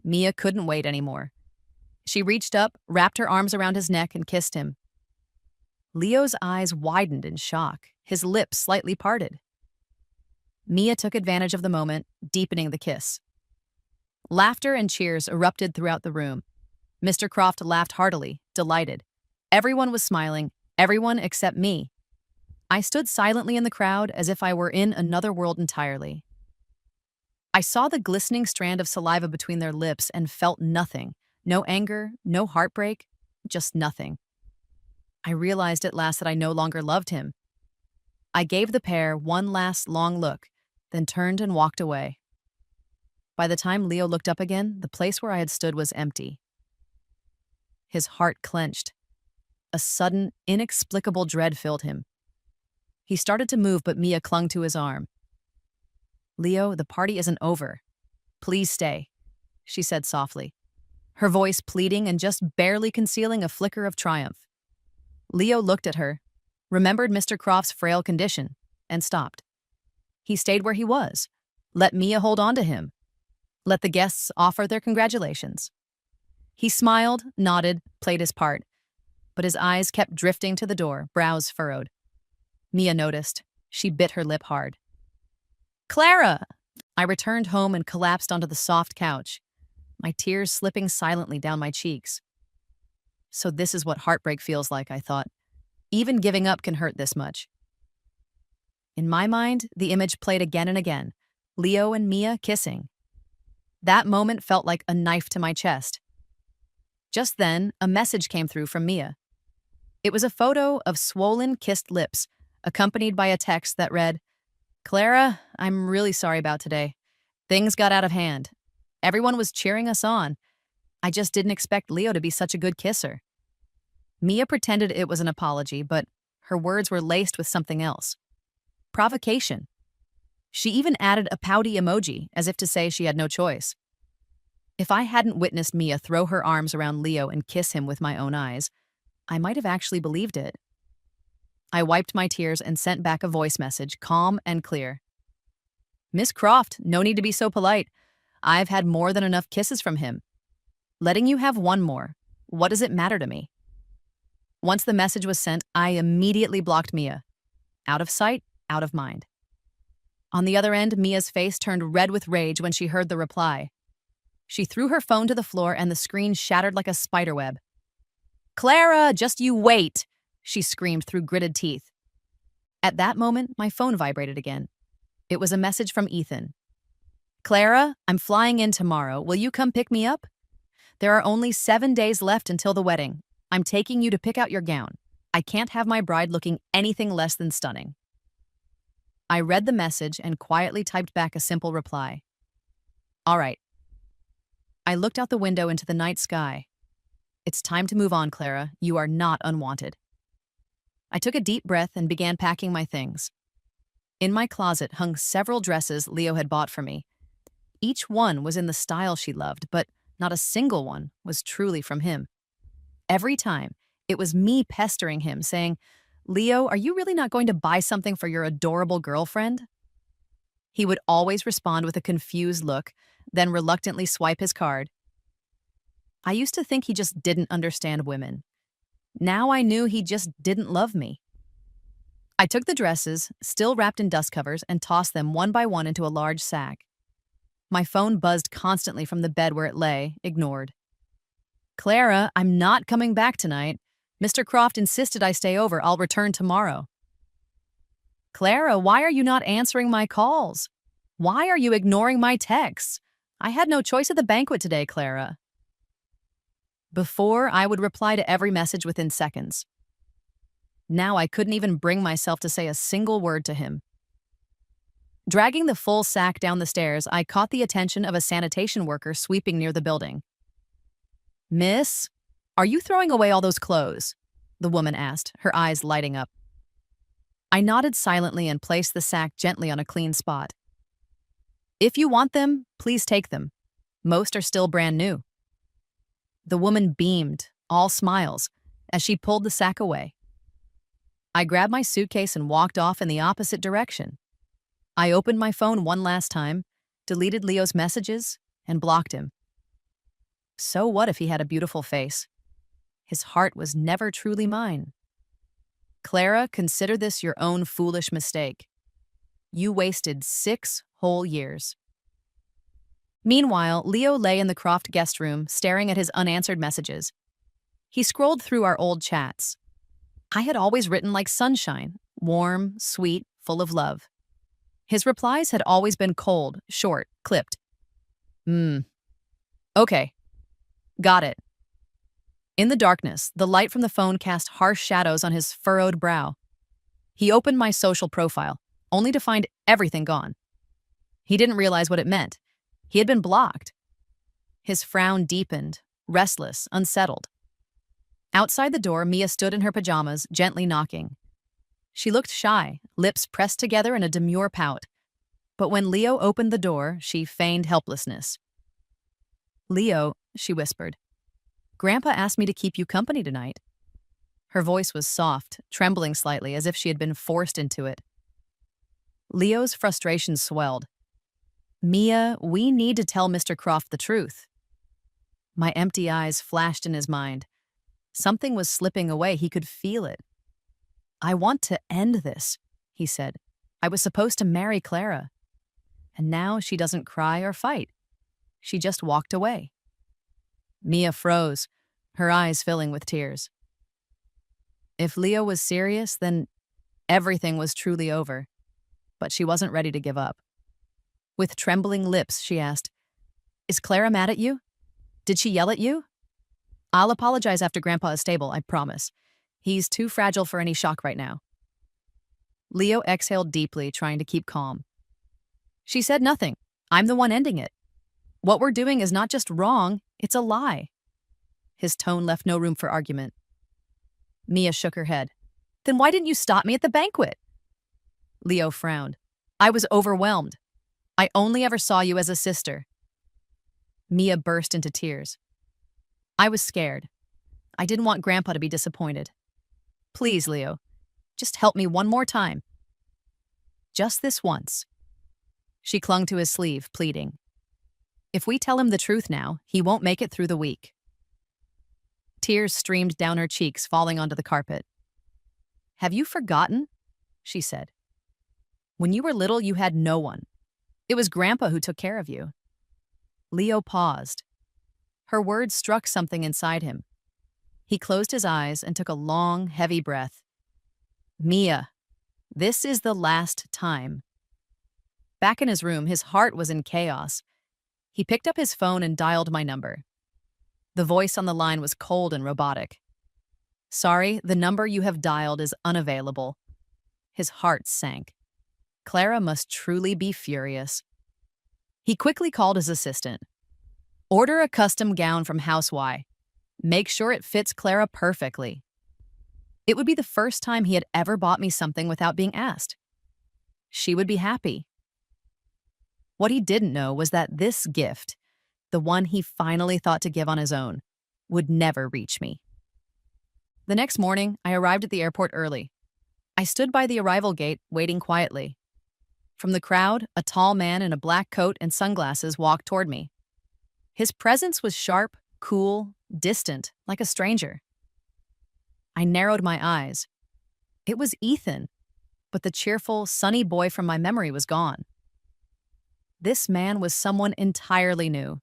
Mia couldn't wait anymore. She reached up, wrapped her arms around his neck, and kissed him. Leo's eyes widened in shock, his lips slightly parted. Mia took advantage of the moment, deepening the kiss. Laughter and cheers erupted throughout the room. Mr. Croft laughed heartily, delighted. Everyone was smiling, everyone except me. I stood silently in the crowd as if I were in another world entirely. I saw the glistening strand of saliva between their lips and felt nothing. No anger, no heartbreak, just nothing. I realized at last that I no longer loved him. I gave the pair one last long look, then turned and walked away. By the time Leo looked up again, the place where I had stood was empty. His heart clenched. A sudden, inexplicable dread filled him. He started to move, but Mia clung to his arm. "Leo, the party isn't over. Please stay," she said softly, her voice pleading and just barely concealing a flicker of triumph. Leo looked at her, remembered Mr. Croft's frail condition, and stopped. He stayed where he was. Let Mia hold on to him. Let the guests offer their congratulations. He smiled, nodded, played his part, but his eyes kept drifting to the door, brows furrowed. Mia noticed. She bit her lip hard. "Clara!" I returned home and collapsed onto the soft couch, my tears slipping silently down my cheeks. So this is what heartbreak feels like, I thought. Even giving up can hurt this much. In my mind, the image played again and again, Leo and Mia kissing. That moment felt like a knife to my chest. Just then, a message came through from Mia. It was a photo of swollen, kissed lips, accompanied by a text that read, "Clara, I'm really sorry about today. Things got out of hand. Everyone was cheering us on. I just didn't expect Leo to be such a good kisser." Mia pretended it was an apology, but her words were laced with something else. Provocation. She even added a pouty emoji, as if to say she had no choice. If I hadn't witnessed Mia throw her arms around Leo and kiss him with my own eyes, I might have actually believed it. I wiped my tears and sent back a voice message, calm and clear. "Miss Croft, no need to be so polite. I've had more than enough kisses from him. Letting you have one more, what does it matter to me?" Once the message was sent, I immediately blocked Mia. Out of sight, out of mind. On the other end, Mia's face turned red with rage when she heard the reply. She threw her phone to the floor and the screen shattered like a spiderweb. "Clara, just you wait," she screamed through gritted teeth. At that moment, my phone vibrated again. It was a message from Ethan. "Clara, I'm flying in tomorrow. Will you come pick me up? There are only 7 days left until the wedding. I'm taking you to pick out your gown. I can't have my bride looking anything less than stunning." I read the message and quietly typed back a simple reply. "All right." I looked out the window into the night sky. "It's time to move on, Clara. You are not unwanted." I took a deep breath and began packing my things. In my closet hung several dresses Leo had bought for me. Each one was in the style she loved, but not a single one was truly from him. Every time, it was me pestering him, saying, "Leo, are you really not going to buy something for your adorable girlfriend?" He would always respond with a confused look, then reluctantly swipe his card. I used to think he just didn't understand women. Now I knew he just didn't love me. I took the dresses, still wrapped in dust covers, and tossed them one by one into a large sack. My phone buzzed constantly from the bed where it lay, ignored. "Clara, I'm not coming back tonight. Mr. Croft insisted I stay over. I'll return tomorrow." "Clara, why are you not answering my calls? Why are you ignoring my texts? I had no choice at the banquet today, Clara." Before, I would reply to every message within seconds. Now I couldn't even bring myself to say a single word to him. Dragging the full sack down the stairs, I caught the attention of a sanitation worker sweeping near the building. "Miss, are you throwing away all those clothes?" the woman asked, her eyes lighting up. I nodded silently and placed the sack gently on a clean spot. "If you want them, please take them. Most are still brand new." The woman beamed, all smiles, as she pulled the sack away. I grabbed my suitcase and walked off in the opposite direction. I opened my phone one last time, deleted Leo's messages, and blocked him. So what if he had a beautiful face? His heart was never truly mine. Clara, consider this your own foolish mistake. You wasted 6 whole years. Meanwhile, Leo lay in the Croft guest room, staring at his unanswered messages. He scrolled through our old chats. I had always written like sunshine, warm, sweet, full of love. His replies had always been cold, short, clipped. Okay. Got it." In the darkness, the light from the phone cast harsh shadows on his furrowed brow. He opened my social profile, only to find everything gone. He didn't realize what it meant. He had been blocked. His frown deepened, restless, unsettled. Outside the door, Mia stood in her pajamas, gently knocking. She looked shy, lips pressed together in a demure pout. But when Leo opened the door, she feigned helplessness. "Leo," she whispered, "Grandpa asked me to keep you company tonight." Her voice was soft, trembling slightly as if she had been forced into it. Leo's frustration swelled. "Mia, we need to tell Mr. Croft the truth." My empty eyes flashed in his mind. Something was slipping away. He could feel it. "I want to end this," he said. "I was supposed to marry Clara. And now she doesn't cry or fight. She just walked away." Mia froze, her eyes filling with tears. If Leo was serious, then everything was truly over. But she wasn't ready to give up. With trembling lips, she asked, "Is Clara mad at you? Did she yell at you?" "I'll apologize after Grandpa is stable, I promise. He's too fragile for any shock right now." Leo exhaled deeply, trying to keep calm. "She said nothing. I'm the one ending it. What we're doing is not just wrong, it's a lie." His tone left no room for argument. Mia shook her head. "Then why didn't you stop me at the banquet?" Leo frowned. "I was overwhelmed. I only ever saw you as a sister." Mia burst into tears. "I was scared. I didn't want Grandpa to be disappointed. Please, Leo, just help me one more time. Just this once." She clung to his sleeve, pleading. "If we tell him the truth now, he won't make it through the week." Tears streamed down her cheeks, falling onto the carpet. "Have you forgotten?" she said. When you were little, you had no one. It was Grandpa who took care of you. Leo paused. Her words struck something inside him. He closed his eyes and took a long, heavy breath. Mia, this is the last time. Back in his room, his heart was in chaos. He picked up his phone and dialed my number. The voice on the line was cold and robotic. Sorry, the number you have dialed is unavailable. His heart sank. Clara must truly be furious. He quickly called his assistant. Order a custom gown from House Y. Make sure it fits Clara perfectly. It would be the first time he had ever bought me something without being asked. She would be happy. What he didn't know was that this gift, the one he finally thought to give on his own, would never reach me. The next morning, I arrived at the airport early. I stood by the arrival gate, waiting quietly. From the crowd, a tall man in a black coat and sunglasses walked toward me. His presence was sharp, cool, distant, like a stranger. I narrowed my eyes. It was Ethan, but the cheerful, sunny boy from my memory was gone. This man was someone entirely new.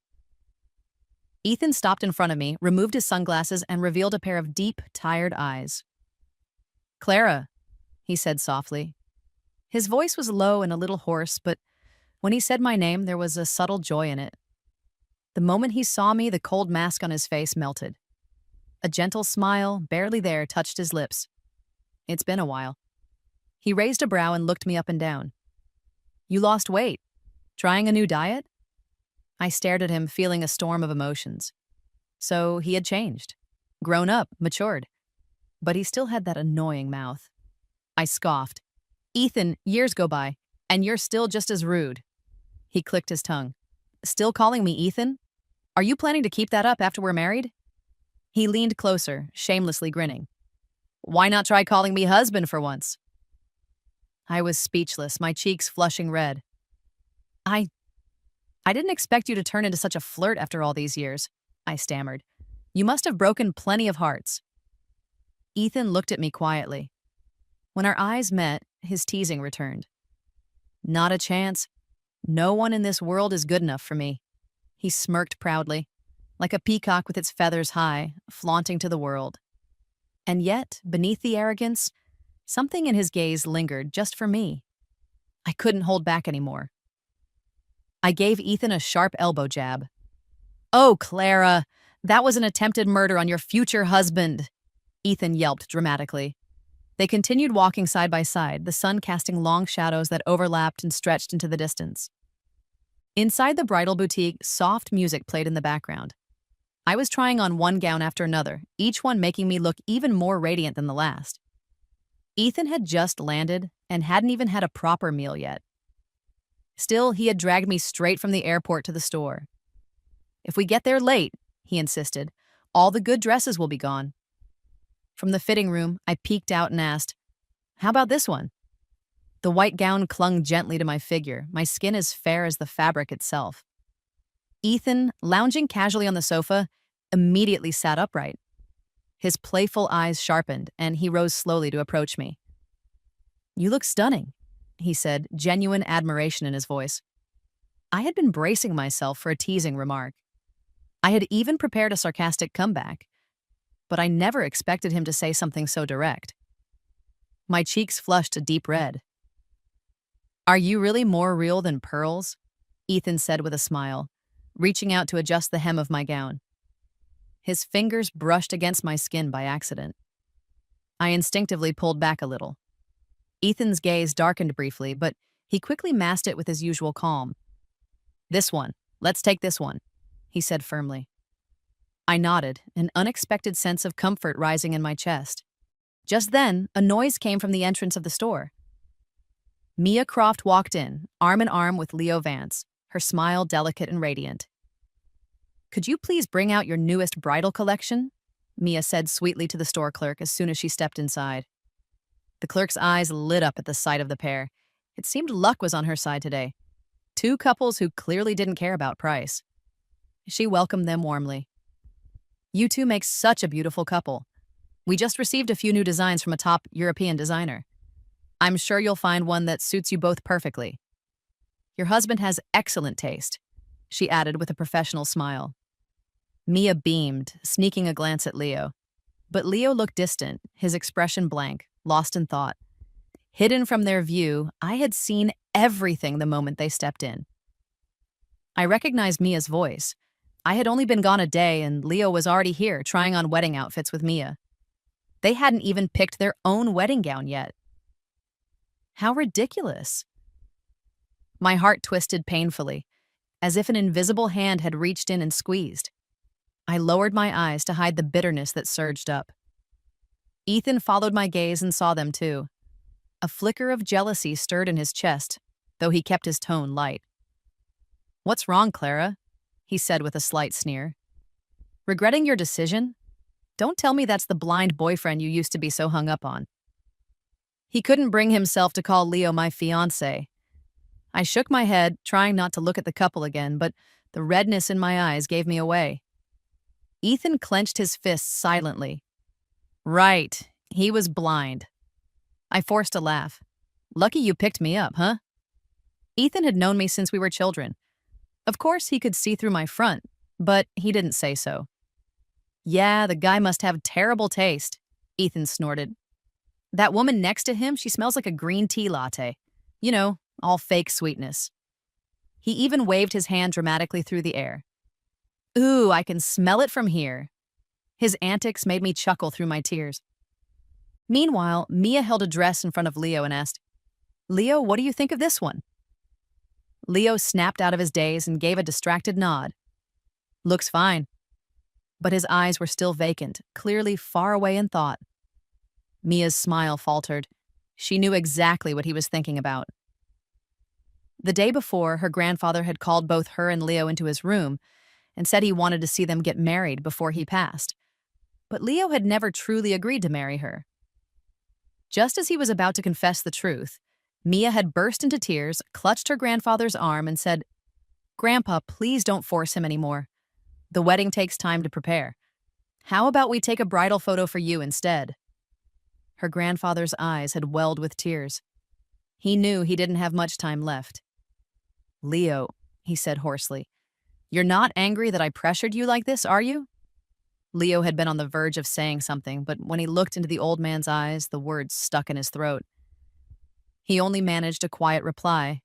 Ethan stopped in front of me, removed his sunglasses, and revealed a pair of deep, tired eyes. Clara, he said softly. His voice was low and a little hoarse, but when he said my name, there was a subtle joy in it. The moment he saw me, the cold mask on his face melted. A gentle smile, barely there, touched his lips. It's been a while. He raised a brow and looked me up and down. You lost weight. Trying a new diet? I stared at him, feeling a storm of emotions. So he had changed. Grown up, matured. But he still had that annoying mouth. I scoffed. Ethan, years go by, and you're still just as rude. He clicked his tongue. Still calling me Ethan? Are you planning to keep that up after we're married? He leaned closer, shamelessly grinning. Why not try calling me husband for once? I was speechless, my cheeks flushing red. I didn't expect you to turn into such a flirt after all these years, I stammered. You must have broken plenty of hearts. Ethan looked at me quietly. When our eyes met, his teasing returned. Not a chance. No one in this world is good enough for me. He smirked proudly, like a peacock with its feathers high, flaunting to the world. And yet, beneath the arrogance, something in his gaze lingered just for me. I couldn't hold back anymore. I gave Ethan a sharp elbow jab. Oh, Clara, that was an attempted murder on your future husband, Ethan yelped dramatically. They continued walking side by side, the sun casting long shadows that overlapped and stretched into the distance. Inside the bridal boutique, soft music played in the background. I was trying on one gown after another, each one making me look even more radiant than the last. Ethan had just landed and hadn't even had a proper meal yet. Still, he had dragged me straight from the airport to the store. If we get there late, he insisted, all the good dresses will be gone. From the fitting room, I peeked out and asked, how about this one? The white gown clung gently to my figure, my skin as fair as the fabric itself. Ethan, lounging casually on the sofa, immediately sat upright. His playful eyes sharpened, and he rose slowly to approach me. You look stunning, he said, genuine admiration in his voice. I had been bracing myself for a teasing remark. I had even prepared a sarcastic comeback, but I never expected him to say something so direct. My cheeks flushed a deep red. Are you really more real than pearls? Ethan said with a smile, reaching out to adjust the hem of my gown. His fingers brushed against my skin by accident. I instinctively pulled back a little. Ethan's gaze darkened briefly, but he quickly masked it with his usual calm. This one. Let's take this one, he said firmly. I nodded, an unexpected sense of comfort rising in my chest. Just then, a noise came from the entrance of the store. Mia Croft walked in, arm in arm with Leo Vance, her smile delicate and radiant. Could you please bring out your newest bridal collection? Mia said sweetly to the store clerk as soon as she stepped inside. The clerk's eyes lit up at the sight of the pair. It seemed luck was on her side today. Two couples who clearly didn't care about price. She welcomed them warmly. You two make such a beautiful couple. We just received a few new designs from a top European designer. I'm sure you'll find one that suits you both perfectly. Your husband has excellent taste, she added with a professional smile. Mia beamed, sneaking a glance at Leo. But Leo looked distant, his expression blank, lost in thought. Hidden from their view, I had seen everything the moment they stepped in. I recognized Mia's voice. I had only been gone a day, and Leo was already here, trying on wedding outfits with Mia. They hadn't even picked their own wedding gown yet. How ridiculous. My heart twisted painfully, as if an invisible hand had reached in and squeezed. I lowered my eyes to hide the bitterness that surged up. Ethan followed my gaze and saw them too. A flicker of jealousy stirred in his chest, though he kept his tone light. "What's wrong, Clara?" he said with a slight sneer. "Regretting your decision? Don't tell me that's the blind boyfriend you used to be so hung up on." He couldn't bring himself to call Leo my fiancé. I shook my head, trying not to look at the couple again, but the redness in my eyes gave me away. Ethan clenched his fists silently. Right, he was blind. I forced a laugh. Lucky you picked me up, huh? Ethan had known me since we were children. Of course, he could see through my front, but he didn't say so. Yeah, the guy must have terrible taste, Ethan snorted. That woman next to him, she smells like a green tea latte. You know, all fake sweetness. He even waved his hand dramatically through the air. Ooh, I can smell it from here. His antics made me chuckle through my tears. Meanwhile, Mia held a dress in front of Leo and asked, "Leo, what do you think of this one?" Leo snapped out of his daze and gave a distracted nod. "Looks fine." But his eyes were still vacant, clearly far away in thought. Mia's smile faltered. She knew exactly what he was thinking about. The day before, her grandfather had called both her and Leo into his room and said he wanted to see them get married before he passed. But Leo had never truly agreed to marry her. Just as he was about to confess the truth, Mia had burst into tears, clutched her grandfather's arm, and said, "Grandpa, please don't force him anymore. The wedding takes time to prepare. How about we take a bridal photo for you instead?" Her grandfather's eyes had welled with tears. He knew he didn't have much time left. "Leo," he said hoarsely, "you're not angry that I pressured you like this, are you?" Leo had been on the verge of saying something, but when he looked into the old man's eyes, the words stuck in his throat. He only managed a quiet reply.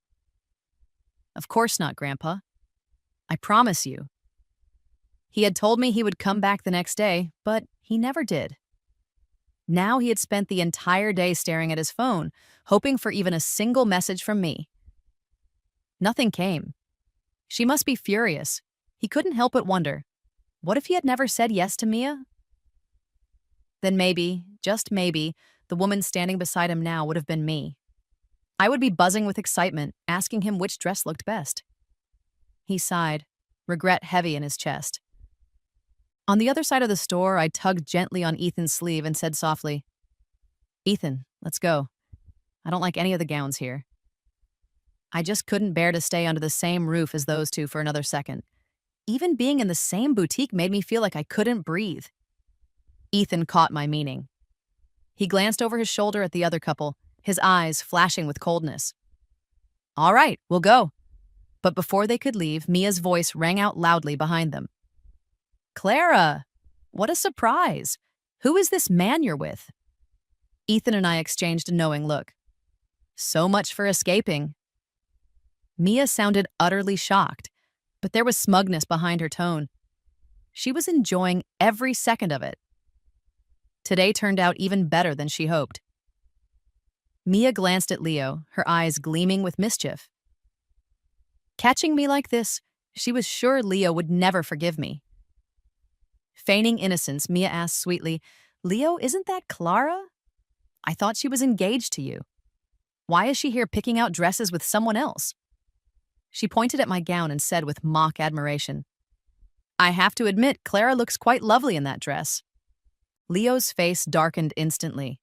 "Of course not, Grandpa. I promise you." He had told me he would come back the next day, but he never did. Now he had spent the entire day staring at his phone, hoping for even a single message from me. Nothing came. She must be furious. He couldn't help but wonder, what if he had never said yes to Mia? Then maybe, just maybe, the woman standing beside him now would have been me. I would be buzzing with excitement, asking him which dress looked best. He sighed, regret heavy in his chest. On the other side of the store, I tugged gently on Ethan's sleeve and said softly, "Ethan, let's go. I don't like any of the gowns here." I just couldn't bear to stay under the same roof as those two for another second. Even being in the same boutique made me feel like I couldn't breathe. Ethan caught my meaning. He glanced over his shoulder at the other couple, his eyes flashing with coldness. "All right, we'll go." But before they could leave, Mia's voice rang out loudly behind them. "Clara, what a surprise. Who is this man you're with?" Ethan and I exchanged a knowing look. "So much for escaping." Mia sounded utterly shocked, but there was smugness behind her tone. She was enjoying every second of it. Today turned out even better than she hoped. Mia glanced at Leo, her eyes gleaming with mischief. Catching me like this, she was sure Leo would never forgive me. Feigning innocence, Mia asked sweetly, "Leo, isn't that Clara? I thought she was engaged to you. Why is she here picking out dresses with someone else?" She pointed at my gown and said with mock admiration, "I have to admit, Clara looks quite lovely in that dress." Leo's face darkened instantly.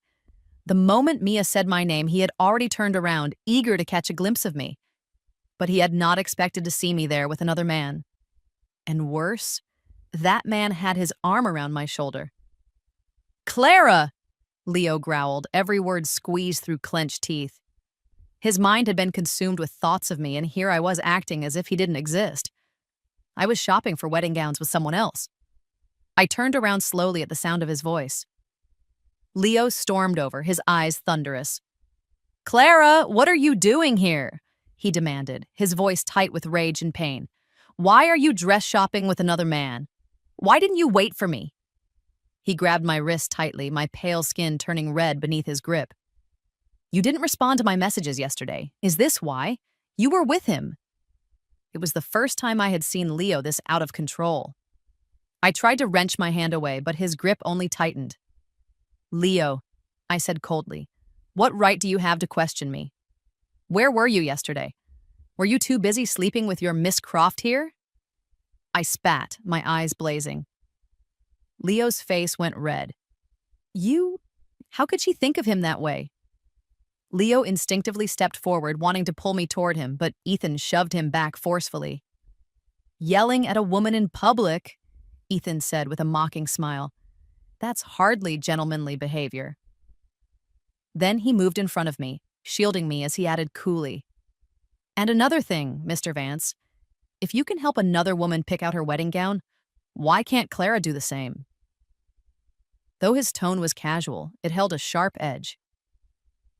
The moment Mia said my name, he had already turned around, eager to catch a glimpse of me. But he had not expected to see me there with another man. And worse, that man had his arm around my shoulder. "Clara!" Leo growled, every word squeezed through clenched teeth. His mind had been consumed with thoughts of me, and here I was acting as if he didn't exist. I was shopping for wedding gowns with someone else. I turned around slowly at the sound of his voice. Leo stormed over, his eyes thunderous. "Clara, what are you doing here?" he demanded, his voice tight with rage and pain. "Why are you dress shopping with another man? Why didn't you wait for me?" He grabbed my wrist tightly, my pale skin turning red beneath his grip. "You didn't respond to my messages yesterday. Is this why? You were with him." It was the first time I had seen Leo this out of control. I tried to wrench my hand away, but his grip only tightened. "Leo," I said coldly, "what right do you have to question me? Where were you yesterday? Were you too busy sleeping with your Miss Croft here?" I spat, my eyes blazing. Leo's face went red. "You? How could she think of him that way?" Leo instinctively stepped forward, wanting to pull me toward him, but Ethan shoved him back forcefully. "Yelling at a woman in public," Ethan said with a mocking smile. "That's hardly gentlemanly behavior." Then he moved in front of me, shielding me as he added coolly, "And another thing, Mr. Vance, if you can help another woman pick out her wedding gown, why can't Clara do the same?" Though his tone was casual, it held a sharp edge.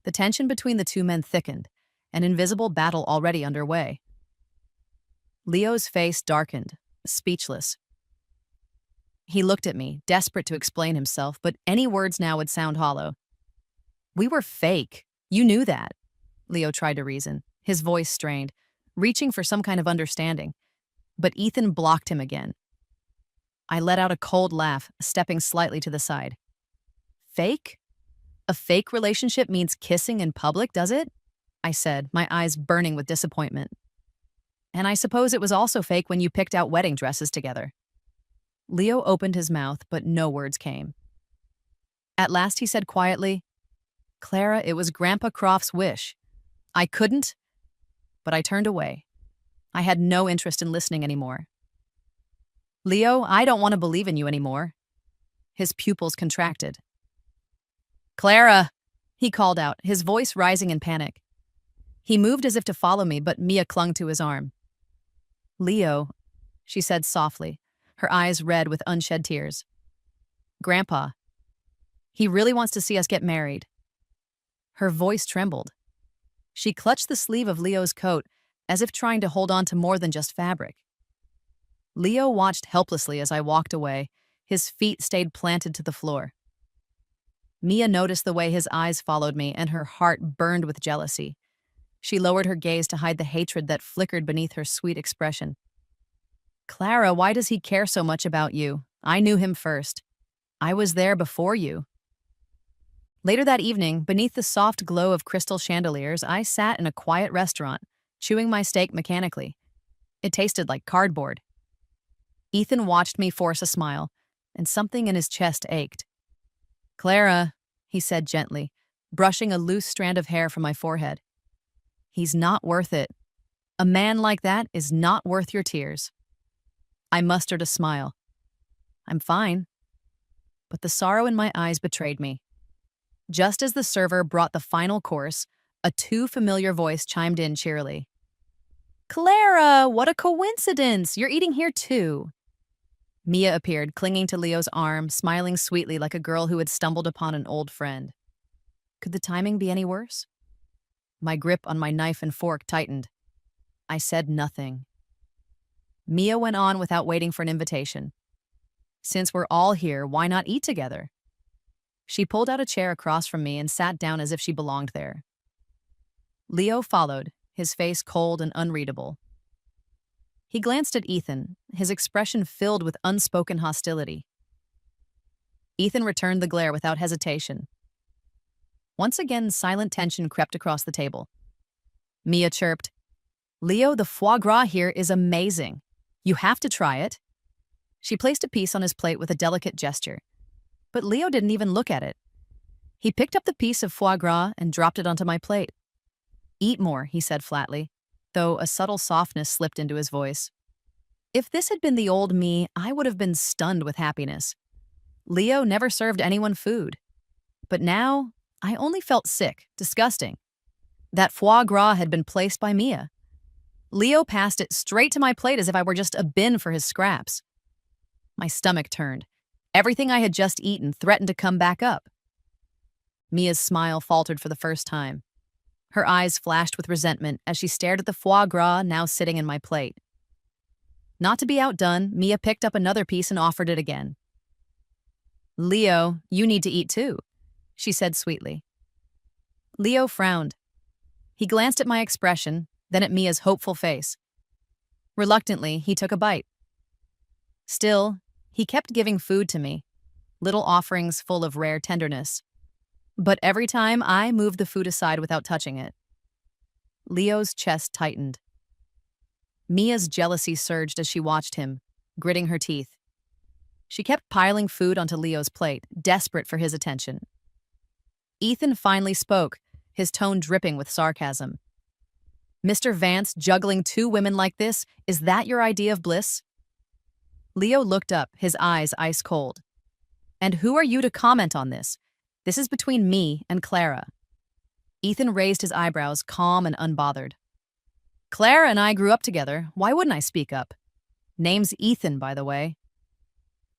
The tension between the two men thickened, an invisible battle already underway. Leo's face darkened, speechless. He looked at me, desperate to explain himself, but any words now would sound hollow. "We were fake. You knew that," Leo tried to reason, his voice strained, reaching for some kind of understanding. But Ethan blocked him again. I let out a cold laugh, stepping slightly to the side. "Fake? A fake relationship means kissing in public, does it?" I said, my eyes burning with disappointment. "And I suppose it was also fake when you picked out wedding dresses together." Leo opened his mouth, but no words came. At last he said quietly, "Clara, it was Grandpa Croft's wish. I couldn't," but I turned away. I had no interest in listening anymore. "Leo, I don't want to believe in you anymore." His pupils contracted. "Clara," he called out, his voice rising in panic. He moved as if to follow me, but Mia clung to his arm. "Leo," she said softly, her eyes red with unshed tears. "Grandpa, he really wants to see us get married." Her voice trembled. She clutched the sleeve of Leo's coat, as if trying to hold on to more than just fabric. Leo watched helplessly as I walked away, his feet stayed planted to the floor. Mia noticed the way his eyes followed me, and her heart burned with jealousy. She lowered her gaze to hide the hatred that flickered beneath her sweet expression. "Clara, why does he care so much about you? I knew him first. I was there before you." Later that evening, beneath the soft glow of crystal chandeliers, I sat in a quiet restaurant, chewing my steak mechanically. It tasted like cardboard. Ethan watched me force a smile, and something in his chest ached. "Clara," he said gently, brushing a loose strand of hair from my forehead. "He's not worth it. A man like that is not worth your tears." I mustered a smile. "I'm fine." But the sorrow in my eyes betrayed me. Just as the server brought the final course, a too familiar voice chimed in cheerily. "Clara, what a coincidence! You're eating here too." Mia appeared, clinging to Leo's arm, smiling sweetly like a girl who had stumbled upon an old friend. Could the timing be any worse? My grip on my knife and fork tightened. I said nothing. Mia went on without waiting for an invitation. "Since we're all here, why not eat together?" She pulled out a chair across from me and sat down as if she belonged there. Leo followed, his face cold and unreadable. He glanced at Ethan, his expression filled with unspoken hostility. Ethan returned the glare without hesitation. Once again, silent tension crept across the table. Mia chirped, "Leo, the foie gras here is amazing. You have to try it." She placed a piece on his plate with a delicate gesture. But Leo didn't even look at it. He picked up the piece of foie gras and dropped it onto my plate. "Eat more," he said flatly, though a subtle softness slipped into his voice. If this had been the old me, I would have been stunned with happiness. Leo never served anyone food. But now, I only felt sick, disgusting. That foie gras had been placed by Mia. Leo passed it straight to my plate as if I were just a bin for his scraps. My stomach turned. Everything I had just eaten threatened to come back up. Mia's smile faltered for the first time. Her eyes flashed with resentment as she stared at the foie gras now sitting in my plate. Not to be outdone, Mia picked up another piece and offered it again. "Leo, you need to eat too," she said sweetly. Leo frowned. He glanced at my expression, then at Mia's hopeful face. Reluctantly, he took a bite. Still, he kept giving food to me, little offerings full of rare tenderness. But every time I moved the food aside without touching it. Leo's chest tightened. Mia's jealousy surged as she watched him, gritting her teeth. She kept piling food onto Leo's plate, desperate for his attention. Ethan finally spoke, his tone dripping with sarcasm. "Mr. Vance juggling two women like this, is that your idea of bliss?" Leo looked up, his eyes ice cold. "And who are you to comment on this? This is between me and Clara." Ethan raised his eyebrows, calm and unbothered. "Clara and I grew up together. Why wouldn't I speak up? Name's Ethan, by the way."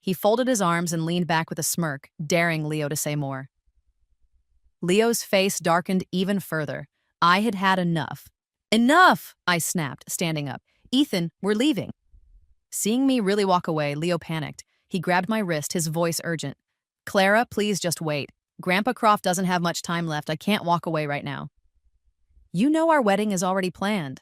He folded his arms and leaned back with a smirk, daring Leo to say more. Leo's face darkened even further. I had had enough. "Enough!" I snapped, standing up. "Ethan, we're leaving." Seeing me really walk away, Leo panicked. He grabbed my wrist, his voice urgent. "Clara, please just wait. Grandpa Croft doesn't have much time left. I can't walk away right now." "You know our wedding is already planned."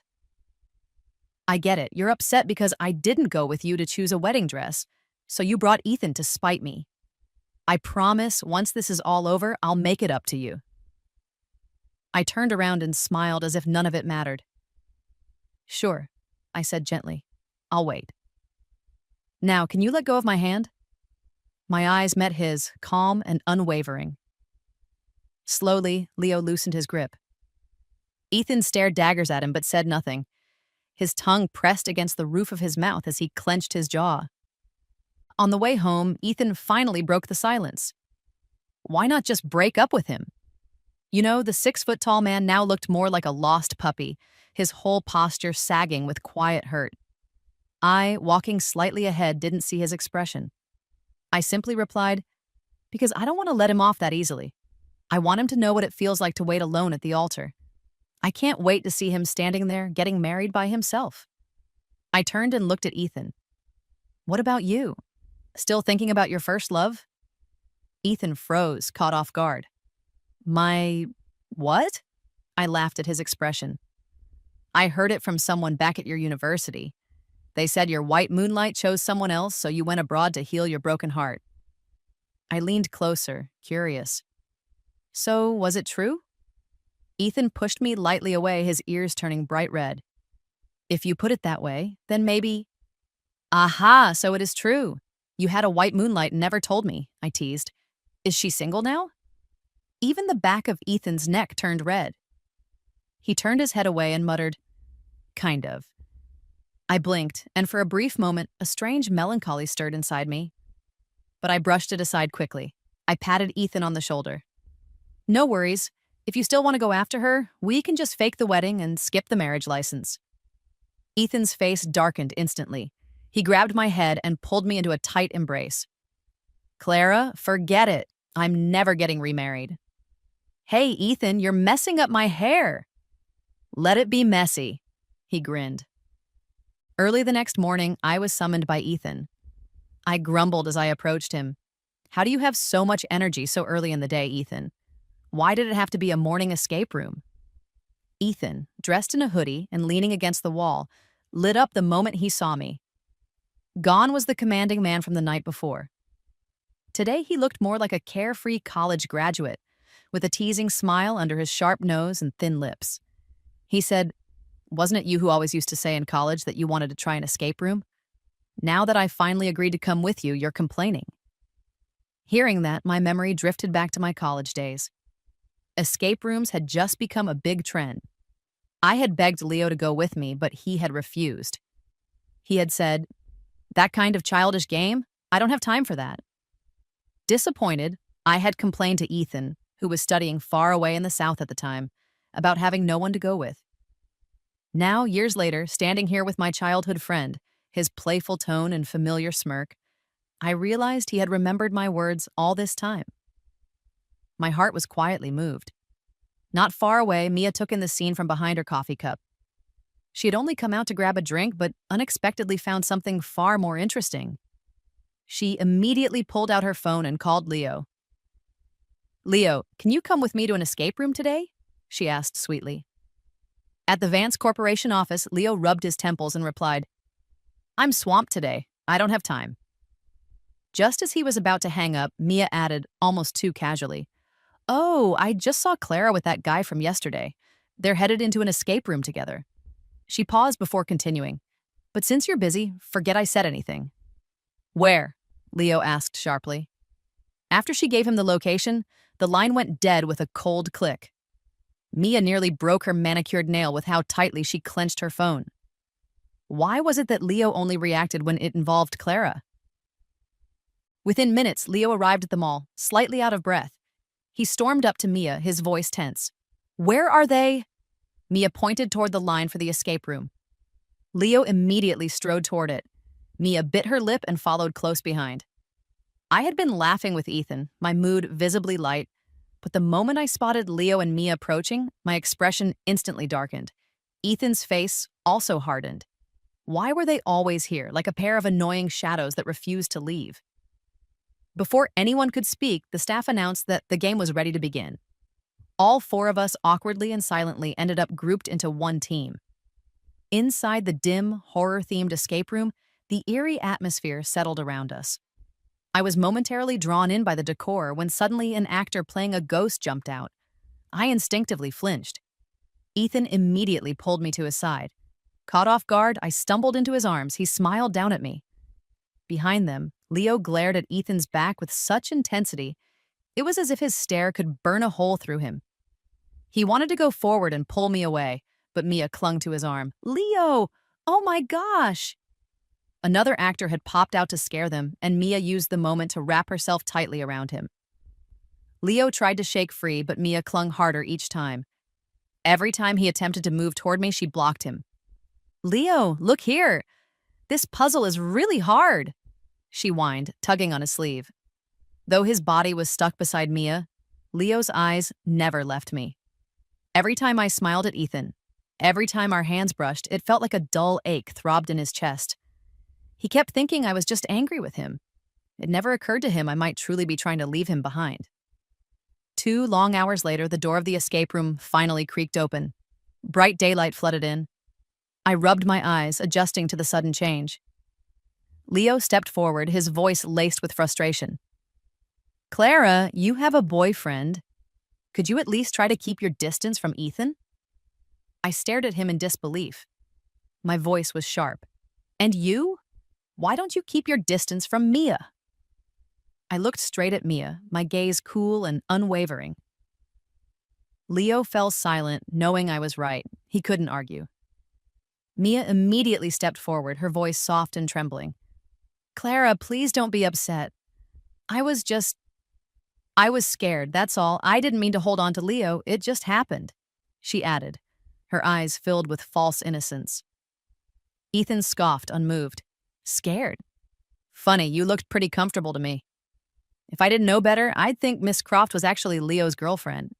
"I get it. You're upset because I didn't go with you to choose a wedding dress, so you brought Ethan to spite me. I promise once this is all over, I'll make it up to you." I turned around and smiled as if none of it mattered. "Sure," I said gently. "I'll wait. Now, can you let go of my hand?" My eyes met his, calm and unwavering. Slowly, Leo loosened his grip. Ethan stared daggers at him but said nothing. His tongue pressed against the roof of his mouth as he clenched his jaw. On the way home, Ethan finally broke the silence. Why not just break up with him? You know, the 6-foot-tall man now looked more like a lost puppy, his whole posture sagging with quiet hurt. I, walking slightly ahead, didn't see his expression. I simply replied, "Because I don't want to let him off that easily. I want him to know what it feels like to wait alone at the altar. I can't wait to see him standing there, getting married by himself." I turned and looked at Ethan. "What about you? Still thinking about your first love?" Ethan froze, caught off guard. "My what?" I laughed at his expression. "I heard it from someone back at your university. They said your white moonlight chose someone else, so you went abroad to heal your broken heart." I leaned closer, curious. "So, was it true?" Ethan pushed me lightly away, his ears turning bright red. "If you put it that way, then maybe—" "Aha, so it is true. You had a white moonlight and never told me," I teased. "Is she single now?" Even the back of Ethan's neck turned red. He turned his head away and muttered, "Kind of." I blinked, and for a brief moment, a strange melancholy stirred inside me. But I brushed it aside quickly. I patted Ethan on the shoulder. "No worries. If you still want to go after her, we can just fake the wedding and skip the marriage license." Ethan's face darkened instantly. He grabbed my head and pulled me into a tight embrace. "Clara, forget it. I'm never getting remarried." "Hey, Ethan, you're messing up my hair." "Let it be messy," he grinned. Early the next morning, I was summoned by Ethan. I grumbled as I approached him. "How do you have so much energy so early in the day, Ethan? Why did it have to be a morning escape room?" Ethan, dressed in a hoodie and leaning against the wall, lit up the moment he saw me. Gone was the commanding man from the night before. Today he looked more like a carefree college graduate, with a teasing smile under his sharp nose and thin lips. He said, "Wasn't it you who always used to say in college that you wanted to try an escape room? Now that I finally agreed to come with you, you're complaining." Hearing that, my memory drifted back to my college days. Escape rooms had just become a big trend. I had begged Leo to go with me, but he had refused. He had said, "That kind of childish game? I don't have time for that." Disappointed, I had complained to Ethan, who was studying far away in the South at the time, about having no one to go with. Now, years later, standing here with my childhood friend, his playful tone and familiar smirk, I realized he had remembered my words all this time. My heart was quietly moved. Not far away, Mia took in the scene from behind her coffee cup. She had only come out to grab a drink, but unexpectedly found something far more interesting. She immediately pulled out her phone and called Leo. "Leo, can you come with me to an escape room today?" she asked sweetly. At the Vance Corporation office, Leo rubbed his temples and replied, "I'm swamped today. I don't have time." Just as he was about to hang up, Mia added, almost too casually, "Oh, I just saw Clara with that guy from yesterday. They're headed into an escape room together." She paused before continuing, "But since you're busy, forget I said anything." "Where?" Leo asked sharply. After she gave him the location, the line went dead with a cold click. Mia nearly broke her manicured nail with how tightly she clenched her phone. Why was it that Leo only reacted when it involved Clara? Within minutes, Leo arrived at the mall, slightly out of breath. He stormed up to Mia, his voice tense. "Where are they?" Mia pointed toward the line for the escape room. Leo immediately strode toward it. Mia bit her lip and followed close behind. I had been laughing with Ethan, my mood visibly light, but the moment I spotted Leo and Mia approaching, my expression instantly darkened. Ethan's face also hardened. Why were they always here, like a pair of annoying shadows that refused to leave? Before anyone could speak, the staff announced that the game was ready to begin. All four of us awkwardly and silently ended up grouped into one team. Inside the dim, horror-themed escape room, the eerie atmosphere settled around us. I was momentarily drawn in by the decor when suddenly an actor playing a ghost jumped out. I instinctively flinched. Ethan immediately pulled me to his side. Caught off guard, I stumbled into his arms. He smiled down at me. Behind them, Leo glared at Ethan's back with such intensity, it was as if his stare could burn a hole through him. He wanted to go forward and pull me away, but Mia clung to his arm. "Leo! Oh my gosh!" Another actor had popped out to scare them, and Mia used the moment to wrap herself tightly around him. Leo tried to shake free, but Mia clung harder each time. Every time he attempted to move toward me, she blocked him. "Leo, look here! This puzzle is really hard," she whined, tugging on his sleeve. Though his body was stuck beside Mia, Leo's eyes never left me. Every time I smiled at Ethan, every time our hands brushed, it felt like a dull ache throbbed in his chest. He kept thinking I was just angry with him. It never occurred to him I might truly be trying to leave him behind. 2 long hours later, the door of the escape room finally creaked open. Bright daylight flooded in. I rubbed my eyes, adjusting to the sudden change. Leo stepped forward, his voice laced with frustration. "Clara, you have a boyfriend. Could you at least try to keep your distance from Ethan?" I stared at him in disbelief. My voice was sharp. "And you? Why don't you keep your distance from Mia?" I looked straight at Mia, my gaze cool and unwavering. Leo fell silent, knowing I was right. He couldn't argue. Mia immediately stepped forward, her voice soft and trembling. "Clara, please don't be upset. I was scared, that's all. I didn't mean to hold on to Leo, it just happened," she added, her eyes filled with false innocence. Ethan scoffed, unmoved. "Scared? Funny, you looked pretty comfortable to me. If I didn't know better, I'd think Miss Croft was actually Leo's girlfriend."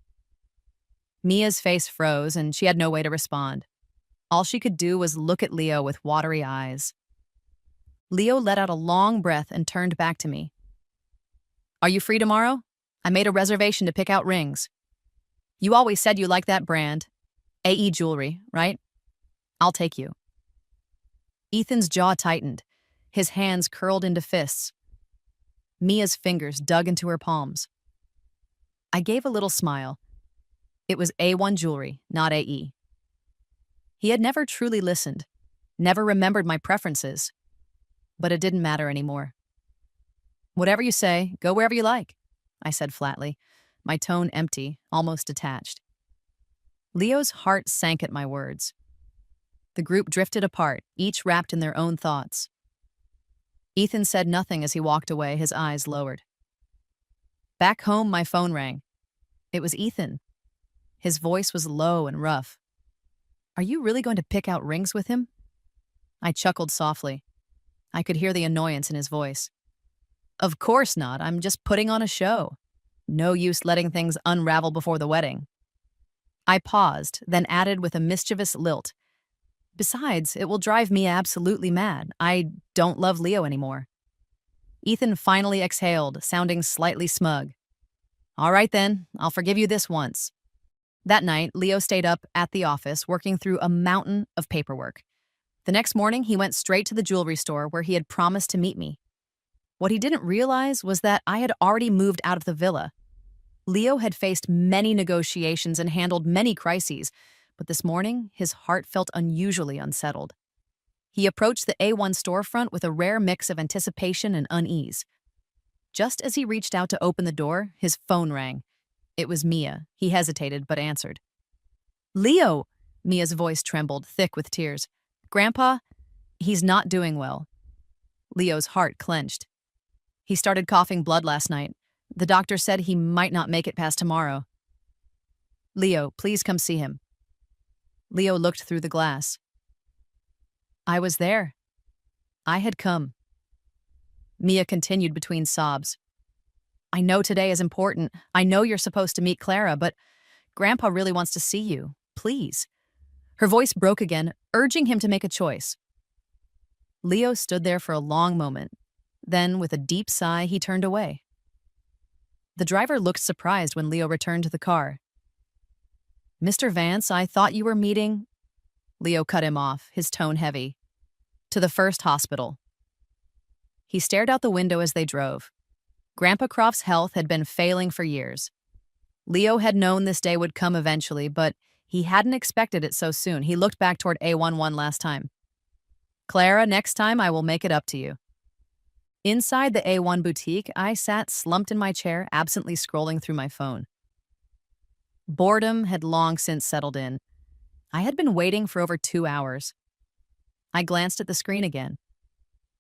Mia's face froze, and she had no way to respond. All she could do was look at Leo with watery eyes. Leo let out a long breath and turned back to me. "Are you free tomorrow? I made a reservation to pick out rings. You always said you liked that brand. AE Jewelry, right? I'll take you." Ethan's jaw tightened. His hands curled into fists. Mia's fingers dug into her palms. I gave a little smile. It was A1 Jewelry, not AE. He had never truly listened, never remembered my preferences, but it didn't matter anymore. "Whatever you say, go wherever you like," I said flatly, my tone empty, almost detached. Leo's heart sank at my words. The group drifted apart, each wrapped in their own thoughts. Ethan said nothing as he walked away, his eyes lowered. Back home, my phone rang. It was Ethan. His voice was low and rough. Are you really going to pick out rings with him? I chuckled softly. I could hear the annoyance in his voice. Of course not. I'm just putting on a show. No use letting things unravel before the wedding. I paused, then added with a mischievous lilt. Besides, it will drive me absolutely mad. I don't love Leo anymore. Ethan finally exhaled, sounding slightly smug. All right then, I'll forgive you this once. That night, Leo stayed up at the office working through a mountain of paperwork. The next morning, he went straight to the jewelry store where he had promised to meet me. What he didn't realize was that I had already moved out of the villa. Leo had faced many negotiations and handled many crises, but this morning, his heart felt unusually unsettled. He approached the A1 storefront with a rare mix of anticipation and unease. Just as he reached out to open the door, his phone rang. It was Mia. He hesitated, but answered. Leo! Mia's voice trembled, thick with tears. Grandpa, he's not doing well. Leo's heart clenched. He started coughing blood last night. The doctor said he might not make it past tomorrow. Leo, please come see him. Leo looked through the glass. I was there. I had come. Mia continued between sobs. I know today is important. I know you're supposed to meet Clara, but Grandpa really wants to see you. Please. Her voice broke again, urging him to make a choice. Leo stood there for a long moment. Then, with a deep sigh, he turned away. The driver looked surprised when Leo returned to the car. Mr. Vance, I thought you were meeting... Leo cut him off, his tone heavy. To the first hospital. He stared out the window as they drove. Grandpa Croft's health had been failing for years. Leo had known this day would come eventually, but he hadn't expected it so soon. He looked back toward A11 last time. Clara, next time I will make it up to you. Inside the A1 boutique, I sat slumped in my chair, absently scrolling through my phone. Boredom had long since settled in. I had been waiting for over 2 hours. I glanced at the screen again.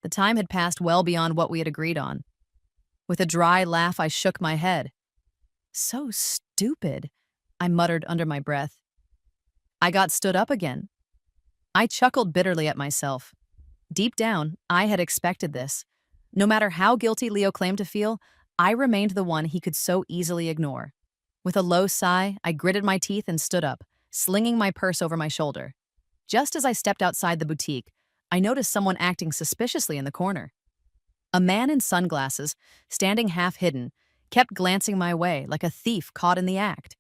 The time had passed well beyond what we had agreed on. With a dry laugh, I shook my head. So stupid, I muttered under my breath. I got stood up again. I chuckled bitterly at myself. Deep down, I had expected this. No matter how guilty Leo claimed to feel, I remained the one he could so easily ignore. With a low sigh, I gritted my teeth and stood up, slinging my purse over my shoulder. Just as I stepped outside the boutique, I noticed someone acting suspiciously in the corner. A man in sunglasses, standing half-hidden, kept glancing my way like a thief caught in the act.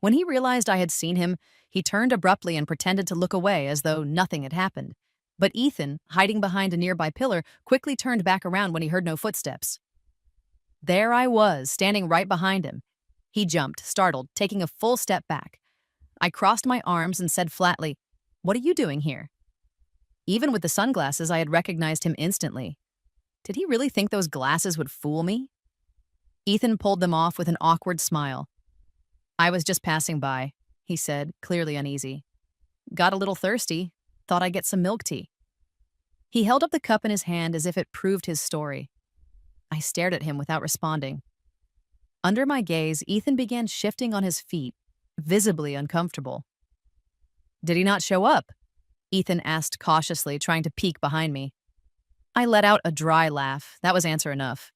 When he realized I had seen him, he turned abruptly and pretended to look away as though nothing had happened. But Ethan, hiding behind a nearby pillar, quickly turned back around when he heard no footsteps. There I was, standing right behind him. He jumped, startled, taking a full step back. I crossed my arms and said flatly, "What are you doing here?" Even with the sunglasses, I had recognized him instantly. Did he really think those glasses would fool me? Ethan pulled them off with an awkward smile. I was just passing by, he said, clearly uneasy. Got a little thirsty. Thought I'd get some milk tea. He held up the cup in his hand as if it proved his story. I stared at him without responding. Under my gaze, Ethan began shifting on his feet, visibly uncomfortable. Did he not show up? Ethan asked cautiously, trying to peek behind me. I let out a dry laugh. That was answer enough.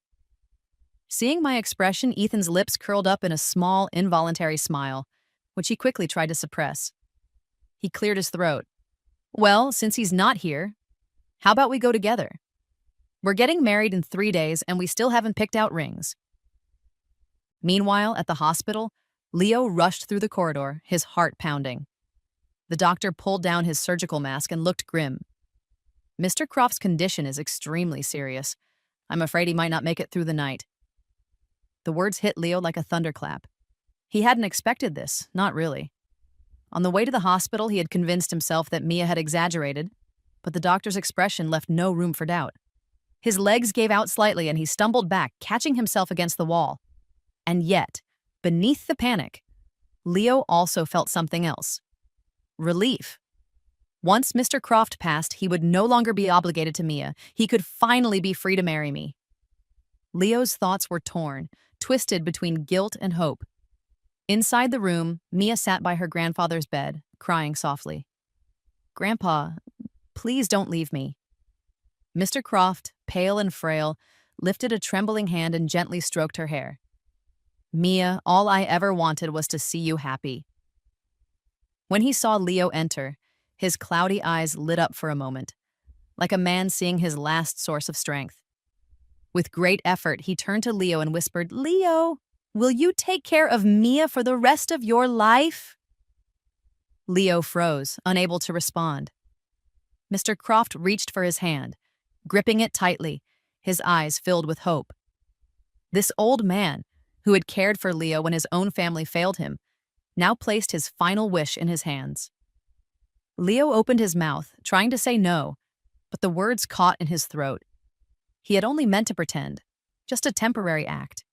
Seeing my expression, Ethan's lips curled up in a small, involuntary smile, which he quickly tried to suppress. He cleared his throat. Well, since he's not here, how about we go together? We're getting married in 3 days, and we still haven't picked out rings. Meanwhile, at the hospital, Leo rushed through the corridor, his heart pounding. The doctor pulled down his surgical mask and looked grim. Mr. Croft's condition is extremely serious. I'm afraid he might not make it through the night. The words hit Leo like a thunderclap. He hadn't expected this, not really. On the way to the hospital, he had convinced himself that Mia had exaggerated, but the doctor's expression left no room for doubt. His legs gave out slightly and he stumbled back, catching himself against the wall. And yet, beneath the panic, Leo also felt something else. Relief. Once Mr. Croft passed, he would no longer be obligated to Mia. He could finally be free to marry me. Leo's thoughts were torn twisted between guilt and hope. Inside the room, Mia sat by her grandfather's bed, crying softly. "Grandpa, please don't leave me." Mr. Croft, pale and frail, lifted a trembling hand and gently stroked her hair. "Mia, all I ever wanted was to see you happy." When he saw Leo enter, his cloudy eyes lit up for a moment, like a man seeing his last source of strength. With great effort, he turned to Leo and whispered, "Leo, will you take care of Mia for the rest of your life?" Leo froze, unable to respond. Mr. Croft reached for his hand, gripping it tightly, his eyes filled with hope. This old man, who had cared for Leo when his own family failed him, now placed his final wish in his hands. Leo opened his mouth, trying to say no, but the words caught in his throat. He had only meant to pretend, just a temporary act.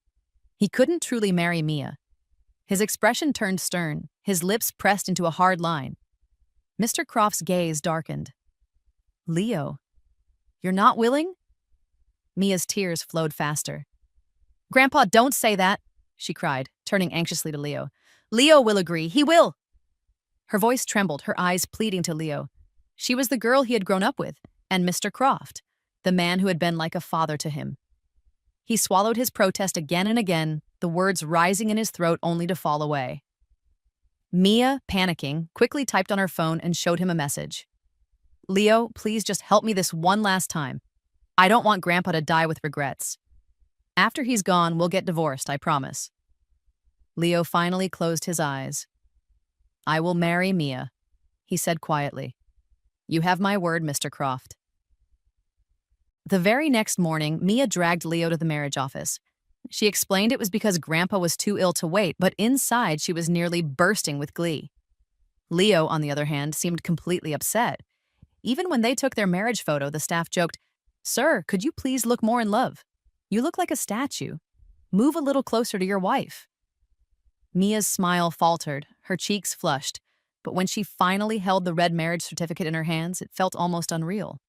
He couldn't truly marry Mia. His expression turned stern, his lips pressed into a hard line. Mr. Croft's gaze darkened. "Leo, you're not willing?" Mia's tears flowed faster. "Grandpa, don't say that," she cried, turning anxiously to Leo. "Leo will agree. He will." Her voice trembled, her eyes pleading to Leo. She was the girl he had grown up with, and Mr. Croft, the man who had been like a father to him. He swallowed his protest again and again, the words rising in his throat only to fall away. Mia, panicking, quickly typed on her phone and showed him a message. "Leo, please just help me this one last time. I don't want Grandpa to die with regrets. After he's gone, we'll get divorced, I promise." Leo finally closed his eyes. "I will marry Mia," he said quietly. "You have my word, Mr. Croft." The very next morning, Mia dragged Leo to the marriage office. She explained it was because Grandpa was too ill to wait, but inside she was nearly bursting with glee. Leo, on the other hand, seemed completely upset. Even when they took their marriage photo, the staff joked, "Sir, could you please look more in love? You look like a statue. Move a little closer to your wife." Mia's smile faltered, her cheeks flushed, but when she finally held the red marriage certificate in her hands, it felt almost unreal.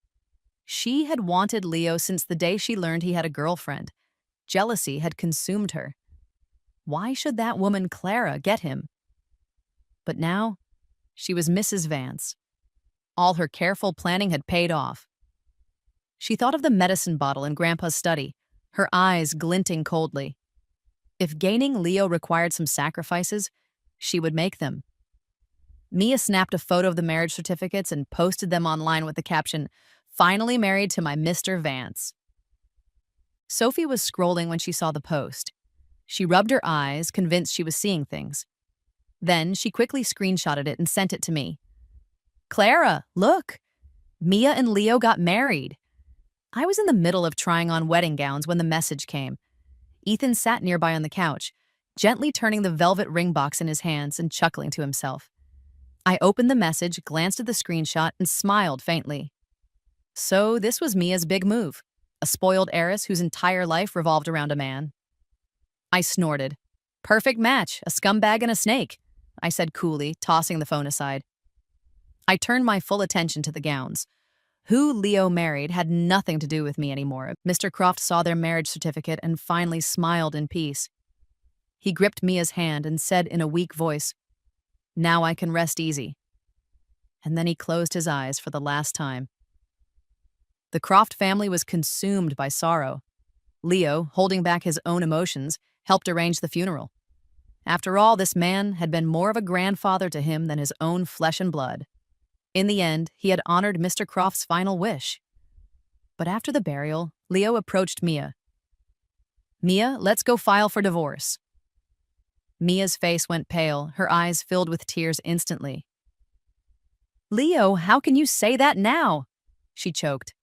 She had wanted Leo since the day she learned he had a girlfriend. Jealousy had consumed her. Why should that woman Clara get him? But now, she was Mrs. Vance. All her careful planning had paid off. She thought of the medicine bottle in Grandpa's study, her eyes glinting coldly. If gaining Leo required some sacrifices, she would make them. Mia snapped a photo of the marriage certificates and posted them online with the caption, "Finally married to my Mr. Vance." Sophie was scrolling when she saw the post. She rubbed her eyes, convinced she was seeing things. Then she quickly screenshotted it and sent it to me. "Clara, look! Mia and Leo got married." I was in the middle of trying on wedding gowns when the message came. Ethan sat nearby on the couch, gently turning the velvet ring box in his hands and chuckling to himself. I opened the message, glanced at the screenshot, and smiled faintly. So this was Mia's big move, a spoiled heiress whose entire life revolved around a man. I snorted. "Perfect match, a scumbag and a snake," I said coolly, tossing the phone aside. I turned my full attention to the gowns. Who Leo married had nothing to do with me anymore. Mr. Croft saw their marriage certificate and finally smiled in peace. He gripped Mia's hand and said in a weak voice, "Now I can rest easy." And then he closed his eyes for the last time. The Croft family was consumed by sorrow. Leo, holding back his own emotions, helped arrange the funeral. After all, this man had been more of a grandfather to him than his own flesh and blood. In the end, he had honored Mr. Croft's final wish. But after the burial, Leo approached Mia. "Mia, let's go file for divorce." Mia's face went pale, her eyes filled with tears instantly. "Leo, how can you say that now?" she choked.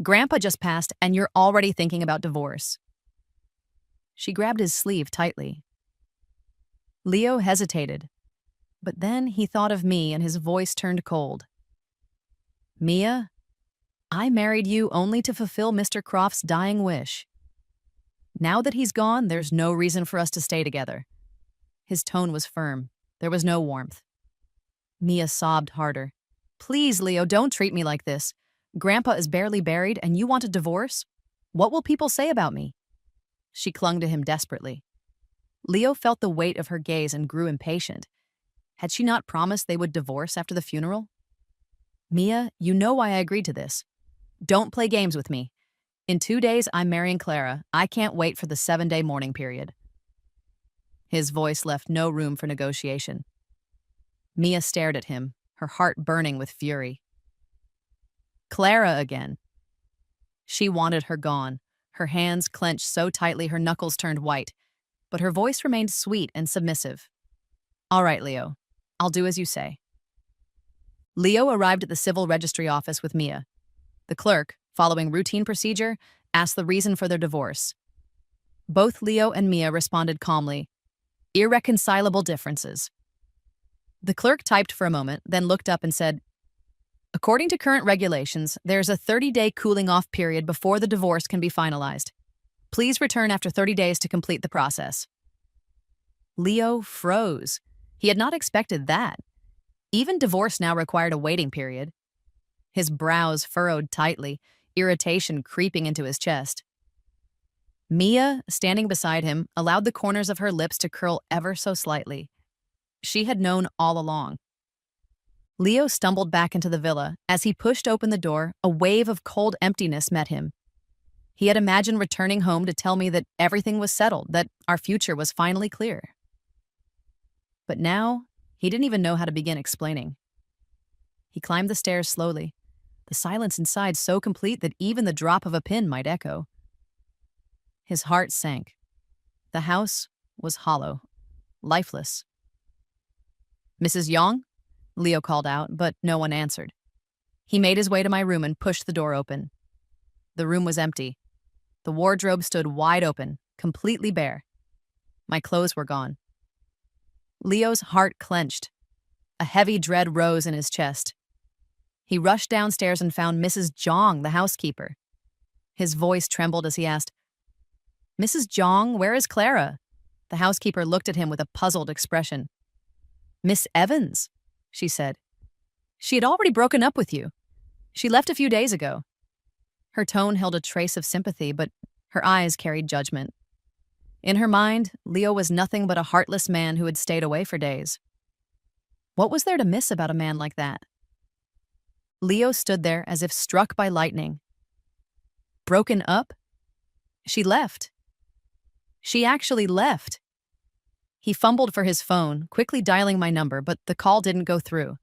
"Grandpa just passed, and you're already thinking about divorce." She grabbed his sleeve tightly. Leo hesitated, but then he thought of me and his voice turned cold. "Mia, I married you only to fulfill Mr. Croft's dying wish. Now that he's gone, there's no reason for us to stay together." His tone was firm. There was no warmth. Mia sobbed harder. "Please, Leo, don't treat me like this. Grandpa is barely buried and you want a divorce? What will people say about me?" She clung to him desperately. Leo felt the weight of her gaze and grew impatient. Had she not promised they would divorce after the funeral? Mia, you know why I agreed to this. Don't play games with me. In 2 days, I'm marrying Clara. I can't wait for the 7-day mourning period. His voice left no room for negotiation. Mia stared at him, her heart burning with fury. Clara again. She wanted her gone. Her hands clenched so tightly her knuckles turned white, but her voice remained sweet and submissive. All right, Leo. I'll do as you say. Leo arrived at the civil registry office with Mia. The clerk, following routine procedure, asked the reason for their divorce. Both Leo and Mia responded calmly. Irreconcilable differences. The clerk typed for a moment, then looked up and said, according to current regulations, there's a 30-day cooling-off period before the divorce can be finalized. Please return after 30 days to complete the process. Leo froze. He had not expected that. Even divorce now required a waiting period. His brows furrowed tightly, irritation creeping into his chest. Mia, standing beside him, allowed the corners of her lips to curl ever so slightly. She had known all along. Leo stumbled back into the villa. As he pushed open the door, a wave of cold emptiness met him. He had imagined returning home to tell me that everything was settled, that our future was finally clear. But now, he didn't even know how to begin explaining. He climbed the stairs slowly, the silence inside so complete that even the drop of a pin might echo. His heart sank. The house was hollow, lifeless. Mrs. Yong? Leo called out, but no one answered. He made his way to my room and pushed the door open. The room was empty. The wardrobe stood wide open, completely bare. My clothes were gone. Leo's heart clenched. A heavy dread rose in his chest. He rushed downstairs and found Mrs. Jong, the housekeeper. His voice trembled as he asked, Mrs. Jong, where is Clara? The housekeeper looked at him with a puzzled expression. Miss Evans, she said. She had already broken up with you. She left a few days ago. Her tone held a trace of sympathy, but her eyes carried judgment. In her mind, Leo was nothing but a heartless man who had stayed away for days. What was there to miss about a man like that? Leo stood there as if struck by lightning. Broken up? She left. She actually left. He fumbled for his phone, quickly dialing my number, but the call didn't go through.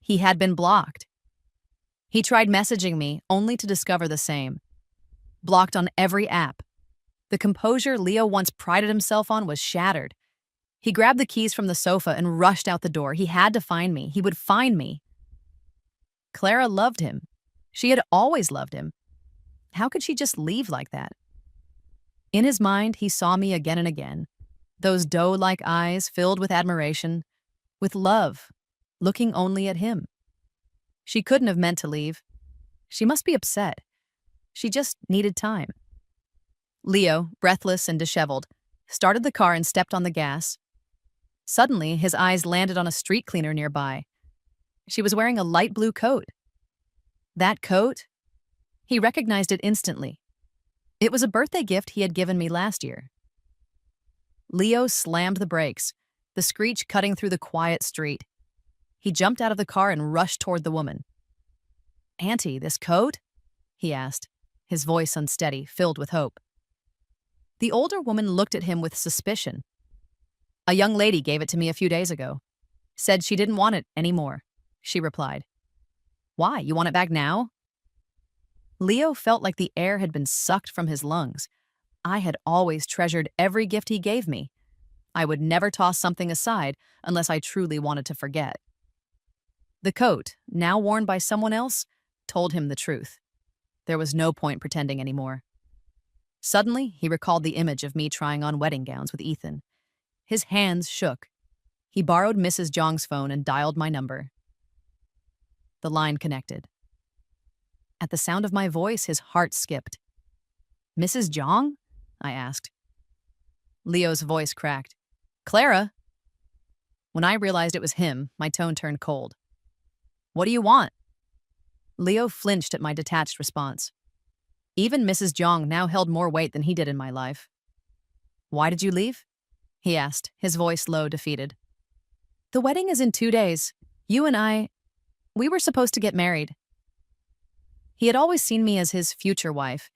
He had been blocked. He tried messaging me, only to discover the same. Blocked on every app. The composure Leo once prided himself on was shattered. He grabbed the keys from the sofa and rushed out the door. He had to find me. He would find me. Clara loved him. She had always loved him. How could she just leave like that? In his mind, he saw me again and again. Those doe-like eyes filled with admiration, with love, looking only at him. She couldn't have meant to leave. She must be upset. She just needed time. Leo, breathless and disheveled, started the car and stepped on the gas. Suddenly, his eyes landed on a street cleaner nearby. She was wearing a light blue coat. That coat? He recognized it instantly. It was a birthday gift he had given me last year. Leo slammed the brakes, the screech cutting through the quiet street. He jumped out of the car and rushed toward the woman. Auntie, this coat? He asked, his voice unsteady, filled with hope. The older woman looked at him with suspicion. A young lady gave it to me a few days ago. Said she didn't want it anymore, she replied. Why, you want it back now? Leo felt like the air had been sucked from his lungs. I had always treasured every gift he gave me. I would never toss something aside unless I truly wanted to forget. The coat, now worn by someone else, told him the truth. There was no point pretending anymore. Suddenly, he recalled the image of me trying on wedding gowns with Ethan. His hands shook. He borrowed Mrs. Jong's phone and dialed my number. The line connected. At the sound of my voice, his heart skipped. Mrs. Jong? I asked. Leo's voice cracked. Clara? When I realized it was him, my tone turned cold. What do you want? Leo flinched at my detached response. Even Mrs. Jong now held more weight than he did in my life. "Why did you leave?" he asked, his voice low, defeated. "The wedding is in 2 days. You and we were supposed to get married." He had always seen me as his future wife,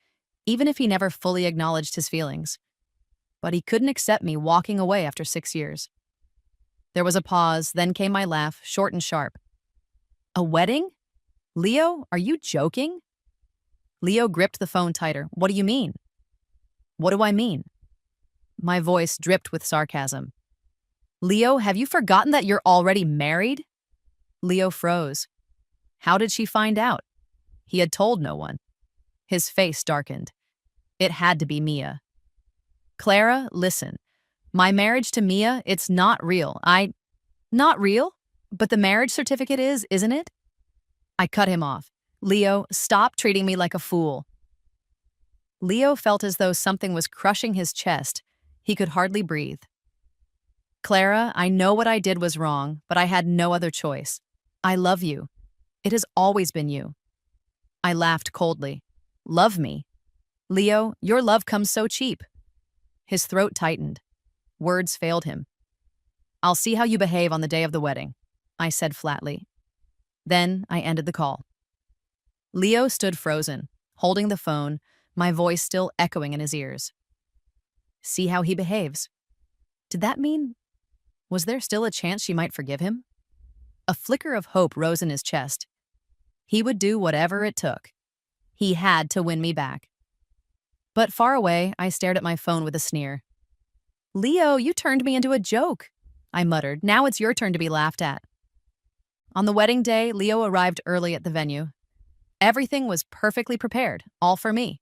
even if he never fully acknowledged his feelings. But he couldn't accept me walking away after 6 years. There was a pause, then came my laugh, short and sharp. "A wedding? Leo, are you joking?" Leo gripped the phone tighter. "What do you mean?" "What do I mean?" My voice dripped with sarcasm. "Leo, have you forgotten that you're already married?" Leo froze. How did she find out? He had told no one. His face darkened. It had to be Mia. "Clara, listen. My marriage to Mia, it's not real. Not real? But the marriage certificate is, isn't it?" I cut him off. "Leo, stop treating me like a fool." Leo felt as though something was crushing his chest. He could hardly breathe. "Clara, I know what I did was wrong, but I had no other choice. I love you. It has always been you." I laughed coldly. "Love me? Leo, your love comes so cheap." His throat tightened. Words failed him. "I'll see how you behave on the day of the wedding," I said flatly. Then I ended the call. Leo stood frozen, holding the phone, my voice still echoing in his ears. See how he behaves. Did that mean... Was there still a chance she might forgive him? A flicker of hope rose in his chest. He would do whatever it took. He had to win me back. But far away, I stared at my phone with a sneer. "Leo, you turned me into a joke," I muttered. "Now it's your turn to be laughed at." On the wedding day, Leo arrived early at the venue. Everything was perfectly prepared, all for me.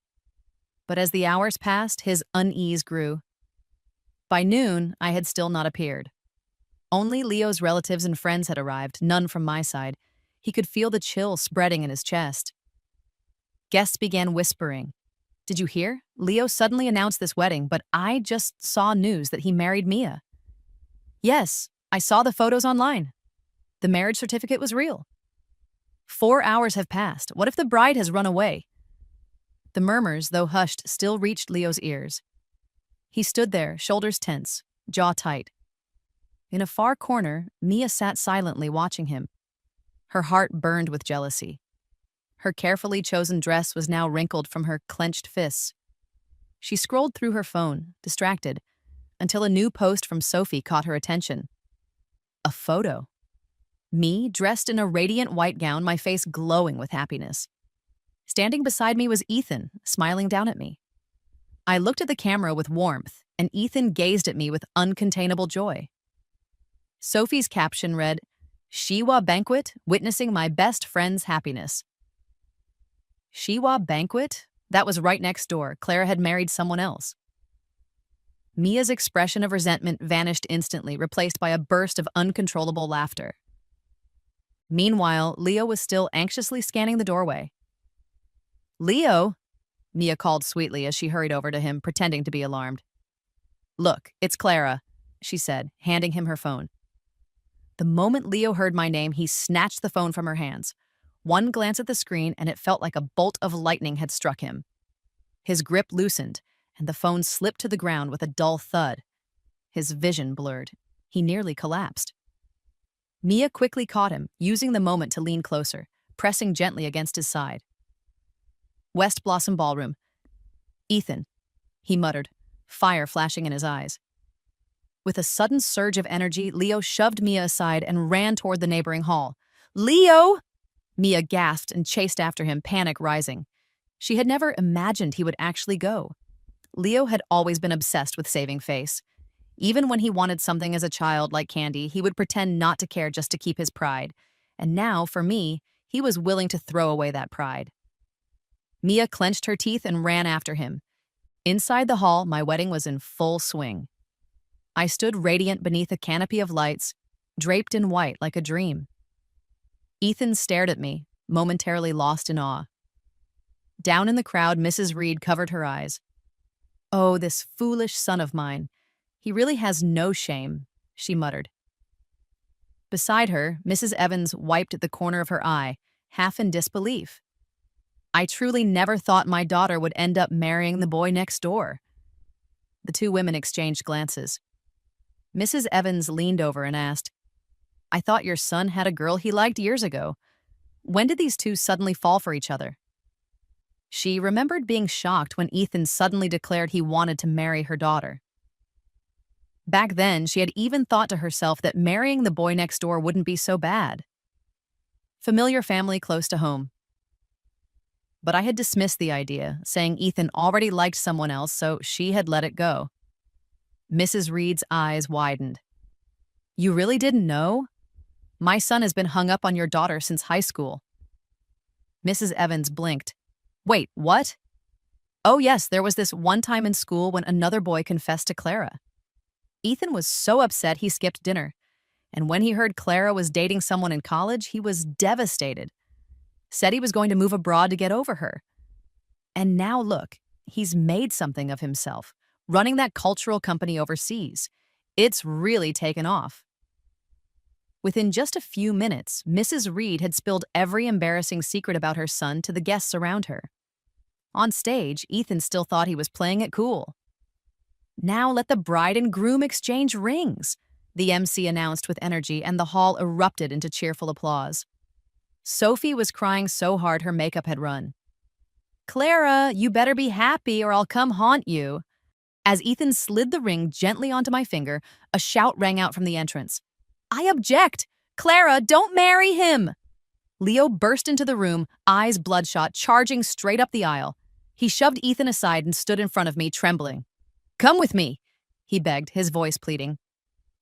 But as the hours passed, his unease grew. By noon, I had still not appeared. Only Leo's relatives and friends had arrived, none from my side. He could feel the chill spreading in his chest. Guests began whispering. "Did you hear? Leo suddenly announced this wedding, but I just saw news that he married Mia." "Yes, I saw the photos online. The marriage certificate was real." 4 hours have passed. What if the bride has run away? The murmurs, though hushed, still reached Leo's ears. He stood there, shoulders tense, jaw tight. In a far corner, Mia sat silently watching him. Her heart burned with jealousy. Her carefully chosen dress was now wrinkled from her clenched fists. She scrolled through her phone, distracted, until a new post from Sophie caught her attention. A photo. Me, dressed in a radiant white gown, my face glowing with happiness. Standing beside me was Ethan, smiling down at me. I looked at the camera with warmth, and Ethan gazed at me with uncontainable joy. Sophie's caption read, "Shiwa Banquet, witnessing my best friend's happiness." Shiwa Banquet? That was right next door. Clara had married someone else. Mia's expression of resentment vanished instantly, replaced by a burst of uncontrollable laughter. Meanwhile, Leo was still anxiously scanning the doorway. "Leo," Mia called sweetly as she hurried over to him, pretending to be alarmed. "Look, it's Clara," she said, handing him her phone. The moment Leo heard my name, he snatched the phone from her hands. One glance at the screen, and it felt like a bolt of lightning had struck him. His grip loosened, and the phone slipped to the ground with a dull thud. His vision blurred. He nearly collapsed. Mia quickly caught him, using the moment to lean closer, pressing gently against his side. "West Blossom Ballroom. Ethan," he muttered, fire flashing in his eyes. With a sudden surge of energy, Leo shoved Mia aside and ran toward the neighboring hall. "Leo!" Mia gasped and chased after him, panic rising. She had never imagined he would actually go. Leo had always been obsessed with saving face. Even when he wanted something as a child like candy, he would pretend not to care just to keep his pride. And now, for me, he was willing to throw away that pride. Mia clenched her teeth and ran after him. Inside the hall, my wedding was in full swing. I stood radiant beneath a canopy of lights, draped in white like a dream. Ethan stared at me, momentarily lost in awe. Down in the crowd, Mrs. Reed covered her eyes. "Oh, this foolish son of mine. He really has no shame," she muttered. Beside her, Mrs. Evans wiped at the corner of her eye, half in disbelief. I truly never thought my daughter would end up marrying the boy next door." The two women exchanged glances. Mrs. Evans leaned over and asked, "I thought your son had a girl he liked years ago. When did these two suddenly fall for each other?" She remembered being shocked when Ethan suddenly declared he wanted to marry her daughter. Back then, she had even thought to herself that marrying the boy next door wouldn't be so bad. Familiar family close to home. But I had dismissed the idea, saying Ethan already liked someone else, so she had let it go. Mrs. Reed's eyes widened. "You really didn't know? My son has been hung up on your daughter since high school." Mrs. Evans blinked. "Wait, what?" "Oh yes, there was this one time in school when another boy confessed to Clara. Ethan was so upset he skipped dinner, and when he heard Clara was dating someone in college, he was devastated. Said he was going to move abroad to get over her. And now look, he's made something of himself, running that cultural company overseas. It's really taken off." Within just a few minutes, Mrs. Reed had spilled every embarrassing secret about her son to the guests around her. On stage, Ethan still thought he was playing it cool. "Now let the bride and groom exchange rings," the MC announced with energy, and the hall erupted into cheerful applause. Sophie was crying so hard her makeup had run. "Clara, you better be happy or I'll come haunt you." As Ethan slid the ring gently onto my finger, a shout rang out from the entrance. "I object! Clara, don't marry him!" Leo burst into the room, eyes bloodshot, charging straight up the aisle. He shoved Ethan aside and stood in front of me, trembling. "Come with me," he begged, his voice pleading.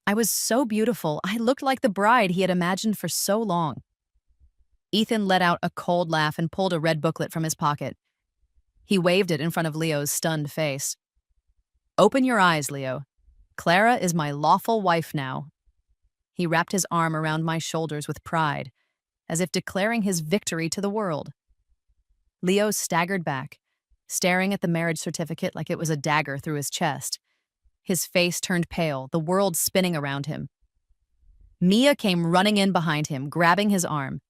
I was so beautiful, I looked like the bride he had imagined for so long. Ethan let out a cold laugh and pulled a red booklet from his pocket. He waved it in front of Leo's stunned face. "Open your eyes, Leo. Clara is my lawful wife now." He wrapped his arm around my shoulders with pride, as if declaring his victory to the world. Leo staggered back, staring at the marriage certificate like it was a dagger through his chest. His face turned pale, the world spinning around him. Mia came running in behind him, grabbing his arm.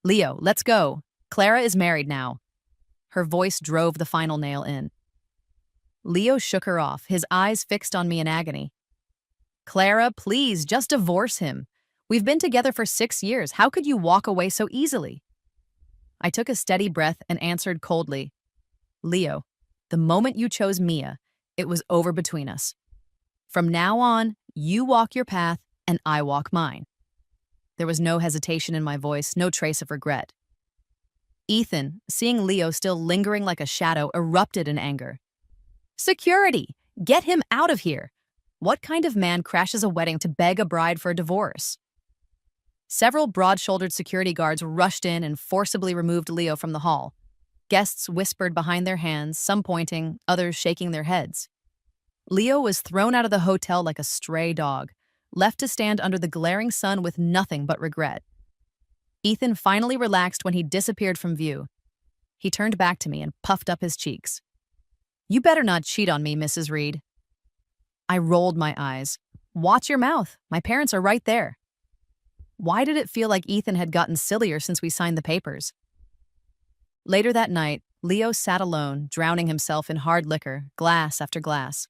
"Leo, let's go. Clara is married now." Her voice drove the final nail in. Leo shook her off, his eyes fixed on me in agony. "Clara, please, just divorce him. We've been together for 6 years. How could you walk away so easily?" I took a steady breath and answered coldly, "Leo, the moment you chose Mia, it was over between us. From now on, you walk your path and I walk mine." There was no hesitation in my voice, no trace of regret. Ethan, seeing Leo still lingering like a shadow, erupted in anger. "Security! Get him out of here! What kind of man crashes a wedding to beg a bride for a divorce?" Several broad-shouldered security guards rushed in and forcibly removed Leo from the hall. Guests whispered behind their hands, some pointing, others shaking their heads. Leo was thrown out of the hotel like a stray dog, left to stand under the glaring sun with nothing but regret. Ethan finally relaxed when he disappeared from view. He turned back to me and puffed up his cheeks. "You better not cheat on me, Mrs. Reed." I rolled my eyes. "Watch your mouth. My parents are right there." Why did it feel like Ethan had gotten sillier since we signed the papers? Later that night, Leo sat alone, drowning himself in hard liquor, glass after glass.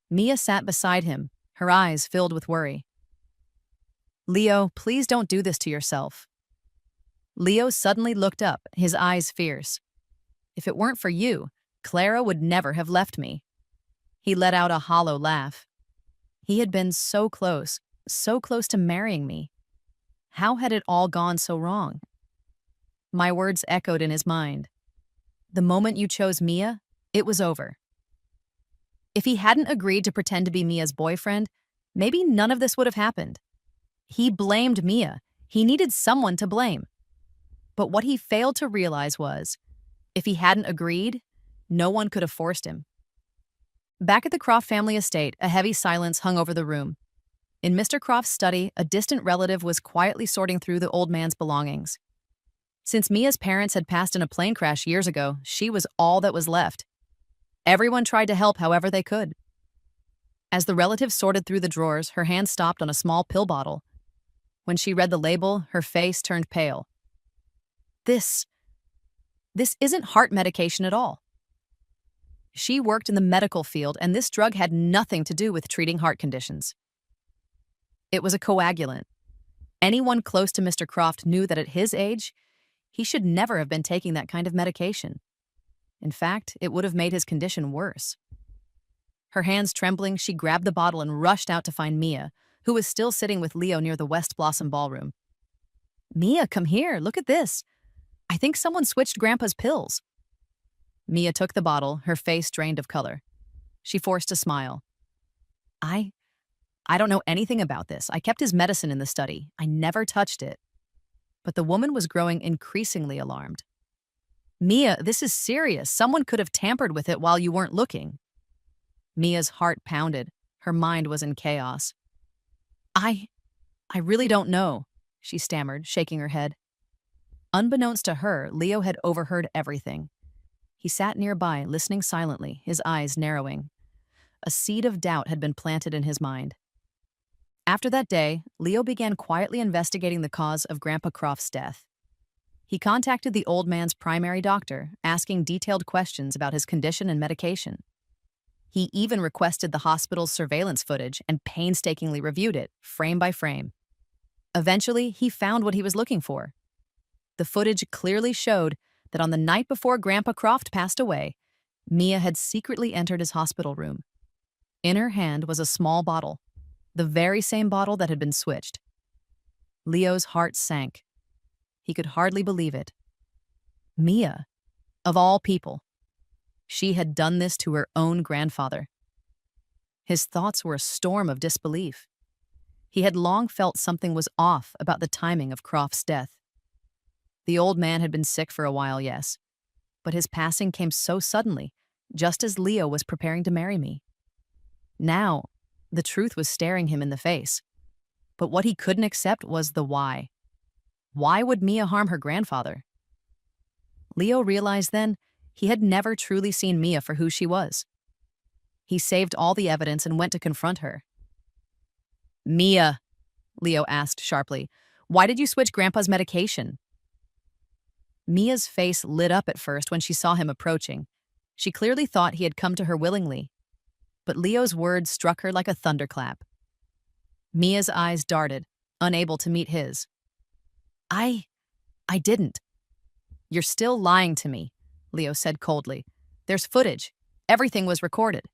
Mia sat beside him, her eyes filled with worry. "Leo, please don't do this to yourself." Leo suddenly looked up, his eyes fierce. "If it weren't for you, Clara would never have left me." He let out a hollow laugh. He had been so close to marrying me. How had it all gone so wrong? My words echoed in his mind. The moment you chose Mia, it was over. If he hadn't agreed to pretend to be Mia's boyfriend, maybe none of this would have happened. He blamed Mia. He needed someone to blame. But what he failed to realize was, if he hadn't agreed, no one could have forced him. Back at the Croft family estate, a heavy silence hung over the room. In Mr. Croft's study, a distant relative was quietly sorting through the old man's belongings. Since Mia's parents had passed in a plane crash years ago, she was all that was left. Everyone tried to help however they could. As the relative sorted through the drawers, her hand stopped on a small pill bottle. When she read the label, her face turned pale. This This isn't heart medication at all. She worked in the medical field, and this drug had nothing to do with treating heart conditions. It was a coagulant. Anyone close to Mr. Croft knew that at his age, he should never have been taking that kind of medication. In fact, it would have made his condition worse. Her hands trembling, she grabbed the bottle and rushed out to find Mia, who was still sitting with Leo near the West Blossom Ballroom. "Mia, come here. Look at this. I think someone switched Grandpa's pills." Mia took the bottle, her face drained of color. She forced a smile. I don't know anything about this. I kept his medicine in the study. I never touched it." But the woman was growing increasingly alarmed. "Mia, this is serious. Someone could have tampered with it while you weren't looking." Mia's heart pounded. Her mind was in chaos. I really don't know," she stammered, shaking her head. Unbeknownst to her, Leo had overheard everything. He sat nearby, listening silently, his eyes narrowing. A seed of doubt had been planted in his mind. After that day, Leo began quietly investigating the cause of Grandpa Croft's death. He contacted the old man's primary doctor, asking detailed questions about his condition and medication. He even requested the hospital's surveillance footage and painstakingly reviewed it, frame by frame. Eventually, he found what he was looking for. The footage clearly showed that on the night before Grandpa Croft passed away, Mia had secretly entered his hospital room. In her hand was a small bottle, the very same bottle that had been switched. Leo's heart sank. He could hardly believe it. Mia, of all people. She had done this to her own grandfather. His thoughts were a storm of disbelief. He had long felt something was off about the timing of Croft's death. The old man had been sick for a while, yes, but his passing came so suddenly, just as Leo was preparing to marry me. Now, the truth was staring him in the face. But what he couldn't accept was the why. Why would Mia harm her grandfather? Leo realized then he had never truly seen Mia for who she was. He saved all the evidence and went to confront her. "Mia," Leo asked sharply, "why did you switch Grandpa's medication?" Mia's face lit up at first when she saw him approaching. She clearly thought he had come to her willingly. But Leo's words struck her like a thunderclap. Mia's eyes darted, unable to meet his. I didn't." "You're still lying to me," Leo said coldly. "There's footage. Everything was recorded."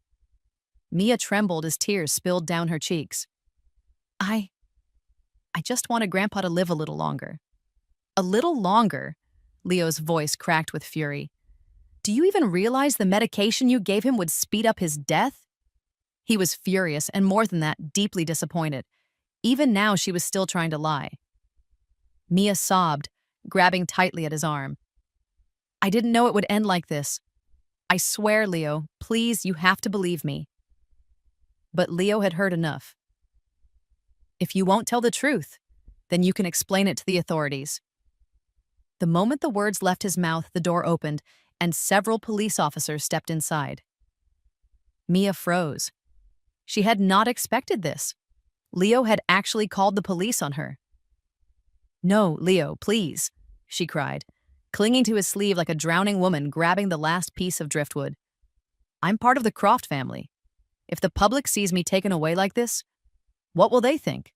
Mia trembled as tears spilled down her cheeks. I just wanted Grandpa to live a little longer." "A little longer?" Leo's voice cracked with fury. "Do you even realize the medication you gave him would speed up his death?" He was furious, and more than that, deeply disappointed. Even now, she was still trying to lie. Mia sobbed, grabbing tightly at his arm. "I didn't know it would end like this. I swear, Leo, please, you have to believe me." But Leo had heard enough. "If you won't tell the truth, then you can explain it to the authorities." The moment the words left his mouth, the door opened, and several police officers stepped inside. Mia froze. She had not expected this. Leo had actually called the police on her. "No, Leo, please," she cried, clinging to his sleeve like a drowning woman grabbing the last piece of driftwood. "I'm part of the Croft family. If the public sees me taken away like this, what will they think?"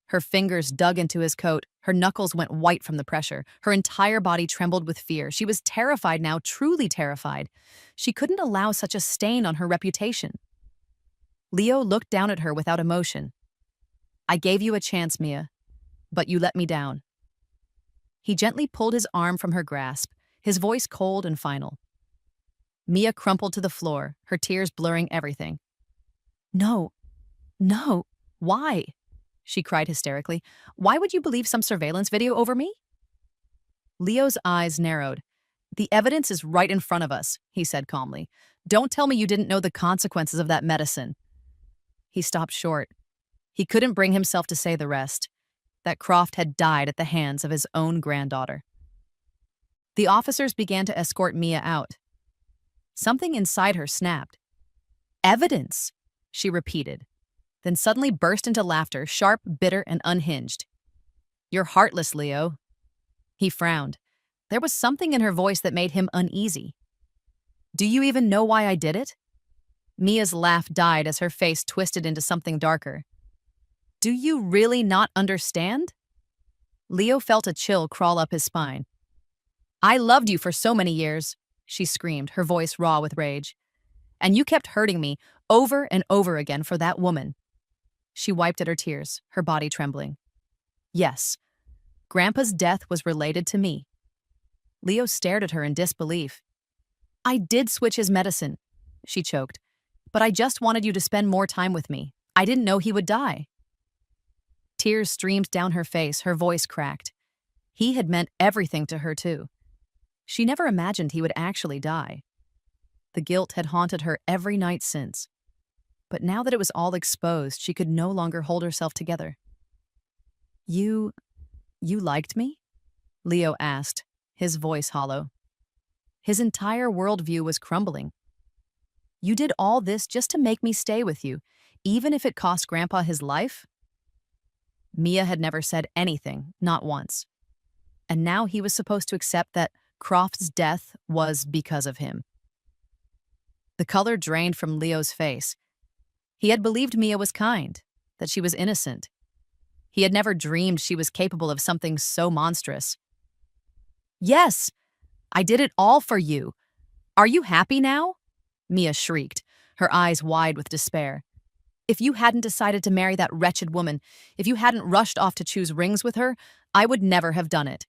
Her fingers dug into his coat. Her knuckles went white from the pressure. Her entire body trembled with fear. She was terrified now, truly terrified. She couldn't allow such a stain on her reputation. Leo looked down at her without emotion. "I gave you a chance, Mia, but you let me down." He gently pulled his arm from her grasp, his voice cold and final. Mia crumpled to the floor, her tears blurring everything. No, why?" she cried hysterically. "Why would you believe some surveillance video over me?" Leo's eyes narrowed. "The evidence is right in front of us," he said calmly. "Don't tell me you didn't know the consequences of that medicine." He stopped short. He couldn't bring himself to say the rest, that Croft had died at the hands of his own granddaughter. The officers began to escort Mia out. Something inside her snapped. "Evidence," she repeated, then suddenly burst into laughter, sharp, bitter, and unhinged. "You're heartless, Leo." He frowned. There was something in her voice that made him uneasy. Do you even know why I did it? Mia's laugh died as her face twisted into something darker. Do you really not understand? Leo felt a chill crawl up his spine. I loved you for so many years, she screamed, her voice raw with rage. And you kept hurting me over and over again for that woman. She wiped at her tears, her body trembling. Yes, Grandpa's death was related to me. Leo stared at her in disbelief. I did switch his medicine, she choked, but I just wanted you to spend more time with me. I didn't know he would die. Tears streamed down her face, her voice cracked. He had meant everything to her, too. She never imagined he would actually die. The guilt had haunted her every night since. But now that it was all exposed, she could no longer hold herself together. You liked me? Leo asked, his voice hollow. His entire worldview was crumbling. You did all this just to make me stay with you, even if it cost Grandpa his life? Mia had never said anything, not once. And now he was supposed to accept that Croft's death was because of him. The color drained from Leo's face. He had believed Mia was kind, that she was innocent. He had never dreamed she was capable of something so monstrous. Yes, I did it all for you. Are you happy now? Mia shrieked, her eyes wide with despair. If you hadn't decided to marry that wretched woman, if you hadn't rushed off to choose rings with her, I would never have done it.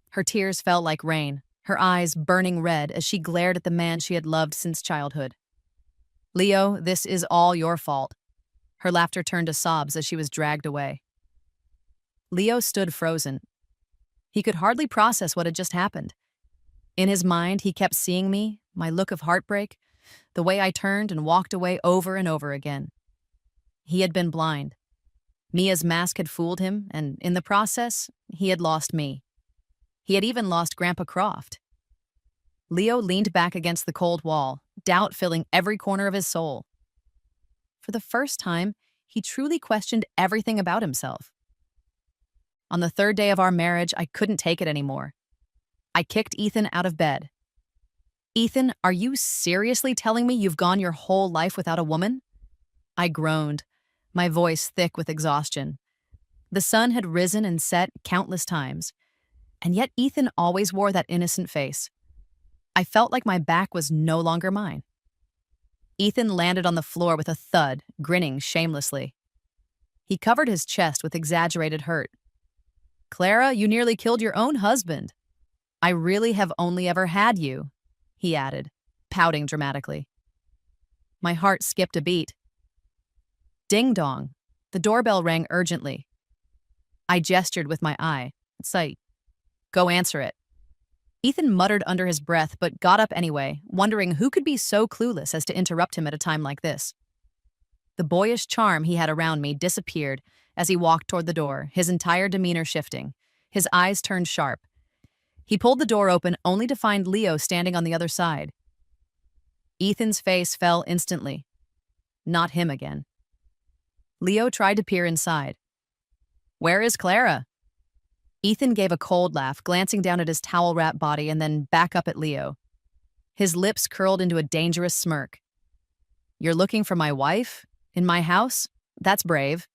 Her tears fell like rain, her eyes burning red as she glared at the man she had loved since childhood. Leo, this is all your fault. Her laughter turned to sobs as she was dragged away. Leo stood frozen. He could hardly process what had just happened. In his mind, he kept seeing me, my look of heartbreak, the way I turned and walked away over and over again. He had been blind. Mia's mask had fooled him, and in the process, he had lost me. He had even lost Grandpa Croft. Leo leaned back against the cold wall, doubt filling every corner of his soul. For the first time, he truly questioned everything about himself. On the third day of our marriage, I couldn't take it anymore. I kicked Ethan out of bed. Ethan, are you seriously telling me you've gone your whole life without a woman? I groaned, my voice thick with exhaustion. The sun had risen and set countless times, and yet Ethan always wore that innocent face. I felt like my back was no longer mine. Ethan landed on the floor with a thud, grinning shamelessly. He covered his chest with exaggerated hurt. Clara, you nearly killed your own husband. I really have only ever had you, he added, pouting dramatically. My heart skipped a beat. Ding-dong. The doorbell rang urgently. I gestured with my eye. Sight. Go answer it. Ethan muttered under his breath but got up anyway, wondering who could be so clueless as to interrupt him at a time like this. The boyish charm he had around me disappeared as he walked toward the door, his entire demeanor shifting. His eyes turned sharp. He pulled the door open only to find Leo standing on the other side. Ethan's face fell instantly. Not him again. Leo tried to peer inside. Where is Clara? Ethan gave a cold laugh, glancing down at his towel-wrapped body and then back up at Leo. His lips curled into a dangerous smirk. You're looking for my wife? In my house? That's brave.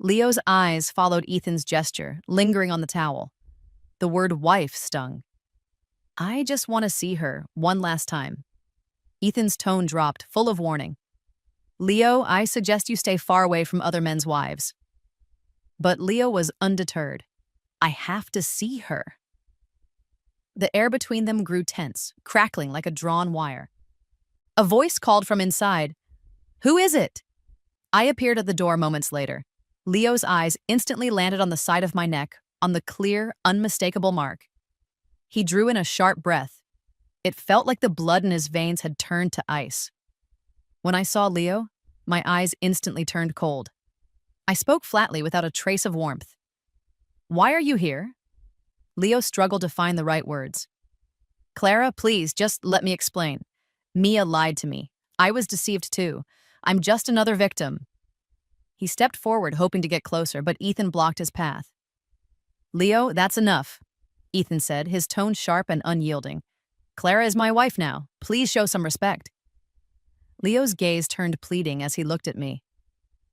Leo's eyes followed Ethan's gesture, lingering on the towel. The word wife stung. I just want to see her, one last time. Ethan's tone dropped, full of warning. Leo, I suggest you stay far away from other men's wives. But Leo was undeterred. I have to see her. The air between them grew tense, crackling like a drawn wire. A voice called from inside. Who is it? I appeared at the door moments later. Leo's eyes instantly landed on the side of my neck, on the clear, unmistakable mark. He drew in a sharp breath. It felt like the blood in his veins had turned to ice. When I saw Leo, my eyes instantly turned cold. I spoke flatly without a trace of warmth. Why are you here? Leo struggled to find the right words. Clara, please, just let me explain. Mia lied to me. I was deceived too. I'm just another victim. He stepped forward, hoping to get closer, but Ethan blocked his path. Leo, that's enough. Ethan said, his tone sharp and unyielding. Clara is my wife now. Please show some respect. Leo's gaze turned pleading as he looked at me.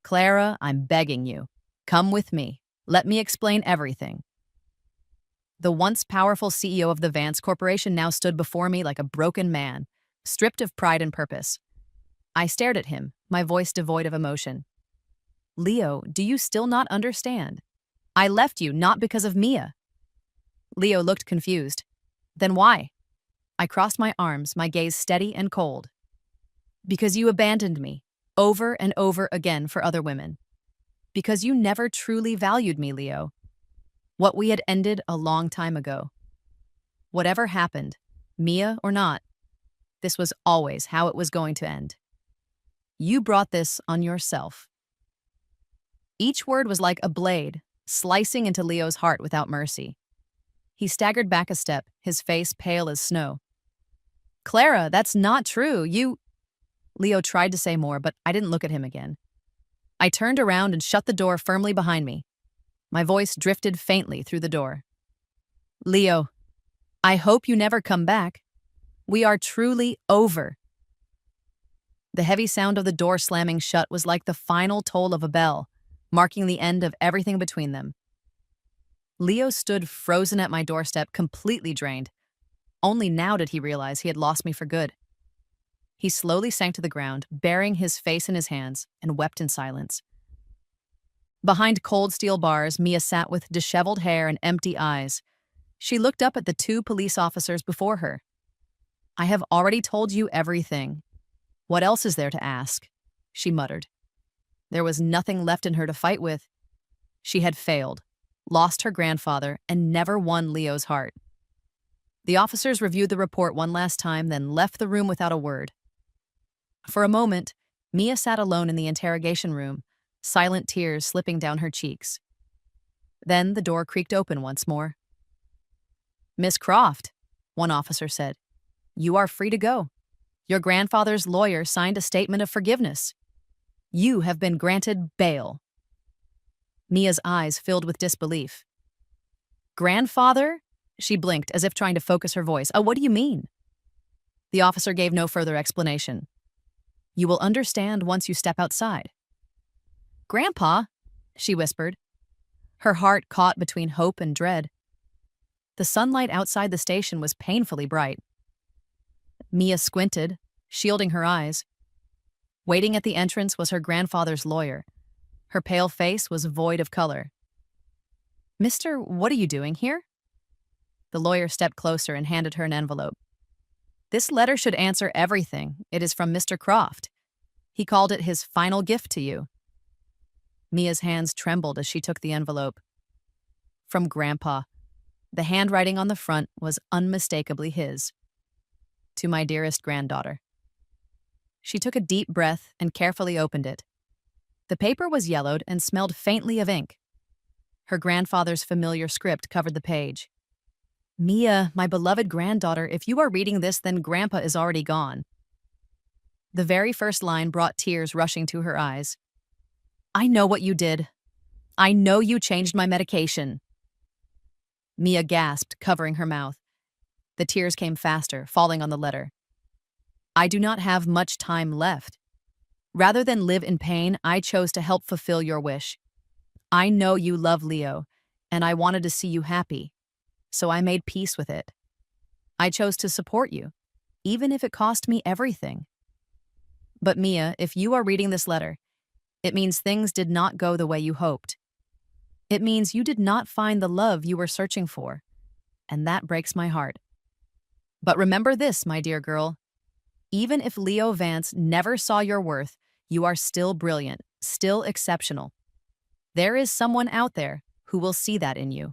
Clara, I'm begging you. Come with me. Let me explain everything. The once powerful CEO of the Vance Corporation now stood before me like a broken man, stripped of pride and purpose. I stared at him, my voice devoid of emotion. Leo, do you still not understand? I left you not because of Mia. Leo looked confused. Then why? I crossed my arms, my gaze steady and cold. Because you abandoned me, over and over again for other women. Because you never truly valued me, Leo. What we had ended a long time ago. Whatever happened, Mia or not, this was always how it was going to end. You brought this on yourself. Each word was like a blade, slicing into Leo's heart without mercy. He staggered back a step, his face pale as snow. Clara, that's not true. Leo tried to say more, but I didn't look at him again. I turned around and shut the door firmly behind me. My voice drifted faintly through the door. Leo, I hope you never come back. We are truly over. The heavy sound of the door slamming shut was like the final toll of a bell, marking the end of everything between them. Leo stood frozen at my doorstep, completely drained. Only now did he realize he had lost me for good. He slowly sank to the ground, burying his face in his hands, and wept in silence. Behind cold steel bars, Mia sat with disheveled hair and empty eyes. She looked up at the two police officers before her. I have already told you everything. What else is there to ask? She muttered. There was nothing left in her to fight with. She had failed, lost her grandfather, and never won Leo's heart. The officers reviewed the report one last time, then left the room without a word. For a moment, Mia sat alone in the interrogation room, silent tears slipping down her cheeks. Then the door creaked open once more. Miss Croft, one officer said, you are free to go. Your grandfather's lawyer signed a statement of forgiveness. You have been granted bail. Mia's eyes filled with disbelief. Grandfather? She blinked as if trying to focus her voice. Oh, what do you mean? The officer gave no further explanation. You will understand once you step outside. Grandpa, she whispered. Her heart caught between hope and dread. The sunlight outside the station was painfully bright. Mia squinted, shielding her eyes. Waiting at the entrance was her grandfather's lawyer. Her pale face was void of color. Mister, what are you doing here? The lawyer stepped closer and handed her an envelope. This letter should answer everything. It is from Mr. Croft. He called it his final gift to you. Mia's hands trembled as she took the envelope. From Grandpa. The handwriting on the front was unmistakably his. To my dearest granddaughter. She took a deep breath and carefully opened it. The paper was yellowed and smelled faintly of ink. Her grandfather's familiar script covered the page. Mia, my beloved granddaughter, if you are reading this, then Grandpa is already gone. The very first line brought tears rushing to her eyes. I know what you did. I know you changed my medication. Mia gasped, covering her mouth. The tears came faster, falling on the letter. I do not have much time left. Rather than live in pain, I chose to help fulfill your wish. I know you love Leo, and I wanted to see you happy. So I made peace with it. I chose to support you, even if it cost me everything. But Mia, if you are reading this letter, it means things did not go the way you hoped. It means you did not find the love you were searching for, and that breaks my heart. But remember this, my dear girl. Even if Leo Vance never saw your worth, you are still brilliant, still exceptional. There is someone out there who will see that in you.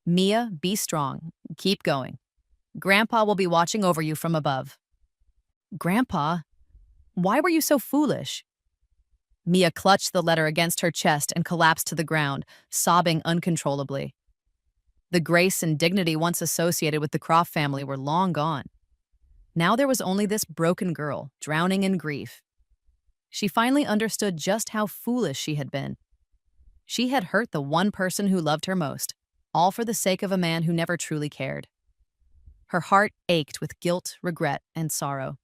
Mia, be strong. Keep going. Grandpa will be watching over you from above. Grandpa, why were you so foolish? Mia clutched the letter against her chest and collapsed to the ground, sobbing uncontrollably. The grace and dignity once associated with the Croft family were long gone. Now there was only this broken girl, drowning in grief. She finally understood just how foolish she had been. She had hurt the one person who loved her most. all for the sake of a man who never truly cared. Her heart ached with guilt, regret, and sorrow.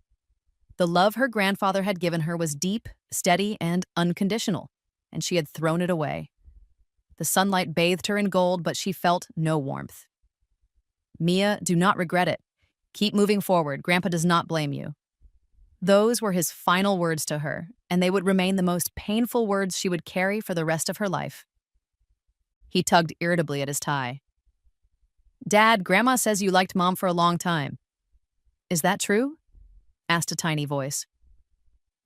The love her grandfather had given her was deep, steady, and unconditional, and she had thrown it away. The sunlight bathed her in gold, but she felt no warmth. Mia, do not regret it. Keep moving forward. Grandpa does not blame you. Those were his final words to her, and they would remain the most painful words she would carry for the rest of her life. He tugged irritably at his tie. Dad, Grandma says you liked Mom for a long time. Is that true? Asked a tiny voice.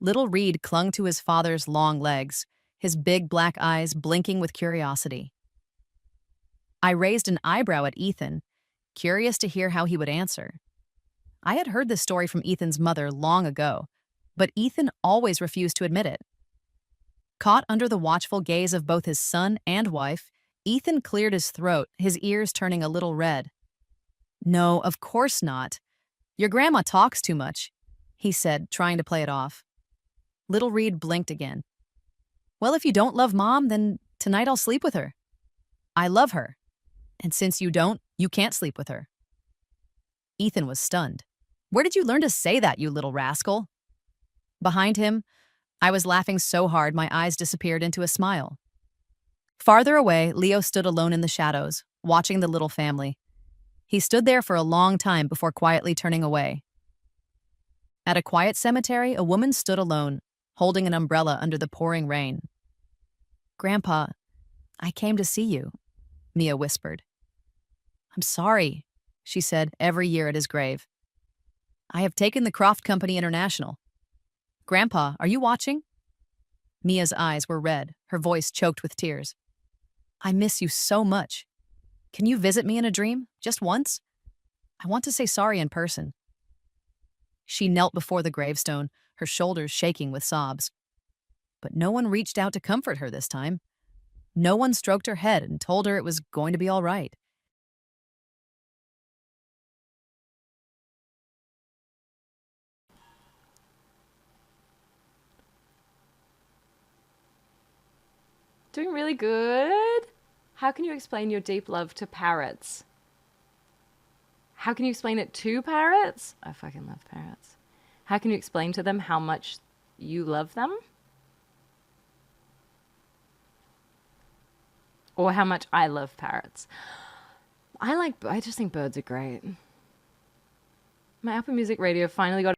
Little Reed clung to his father's long legs, his big black eyes blinking with curiosity. I raised an eyebrow at Ethan, curious to hear how he would answer. I had heard this story from Ethan's mother long ago, but Ethan always refused to admit it. Caught under the watchful gaze of both his son and wife, Ethan cleared his throat, his ears turning a little red. No, of course not. Your grandma talks too much, he said, trying to play it off. Little Reed blinked again. Well, if you don't love Mom, then tonight I'll sleep with her. I love her. And since you don't, you can't sleep with her. Ethan was stunned. Where did you learn to say that, you little rascal? Behind him, I was laughing so hard my eyes disappeared into a smile. Farther away, Leo stood alone in the shadows, watching the little family. He stood there for a long time before quietly turning away. At a quiet cemetery, a woman stood alone, holding an umbrella under the pouring rain. Grandpa, I came to see you, Mia whispered. I'm sorry, she said every year at his grave. I have taken the Croft Company International. Grandpa, are you watching? Mia's eyes were red, her voice choked with tears. I miss you so much. Can you visit me in a dream, just once? I want to say sorry in person. She knelt before the gravestone, her shoulders shaking with sobs. But no one reached out to comfort her this time. No one stroked her head and told her it was going to be all right. Doing really good. How can you explain your deep love to parrots? How can you explain it to parrots? I fucking love parrots. How can you explain to them how much you love them? Or how much I love parrots? I just think birds are great. My Apple Music radio finally got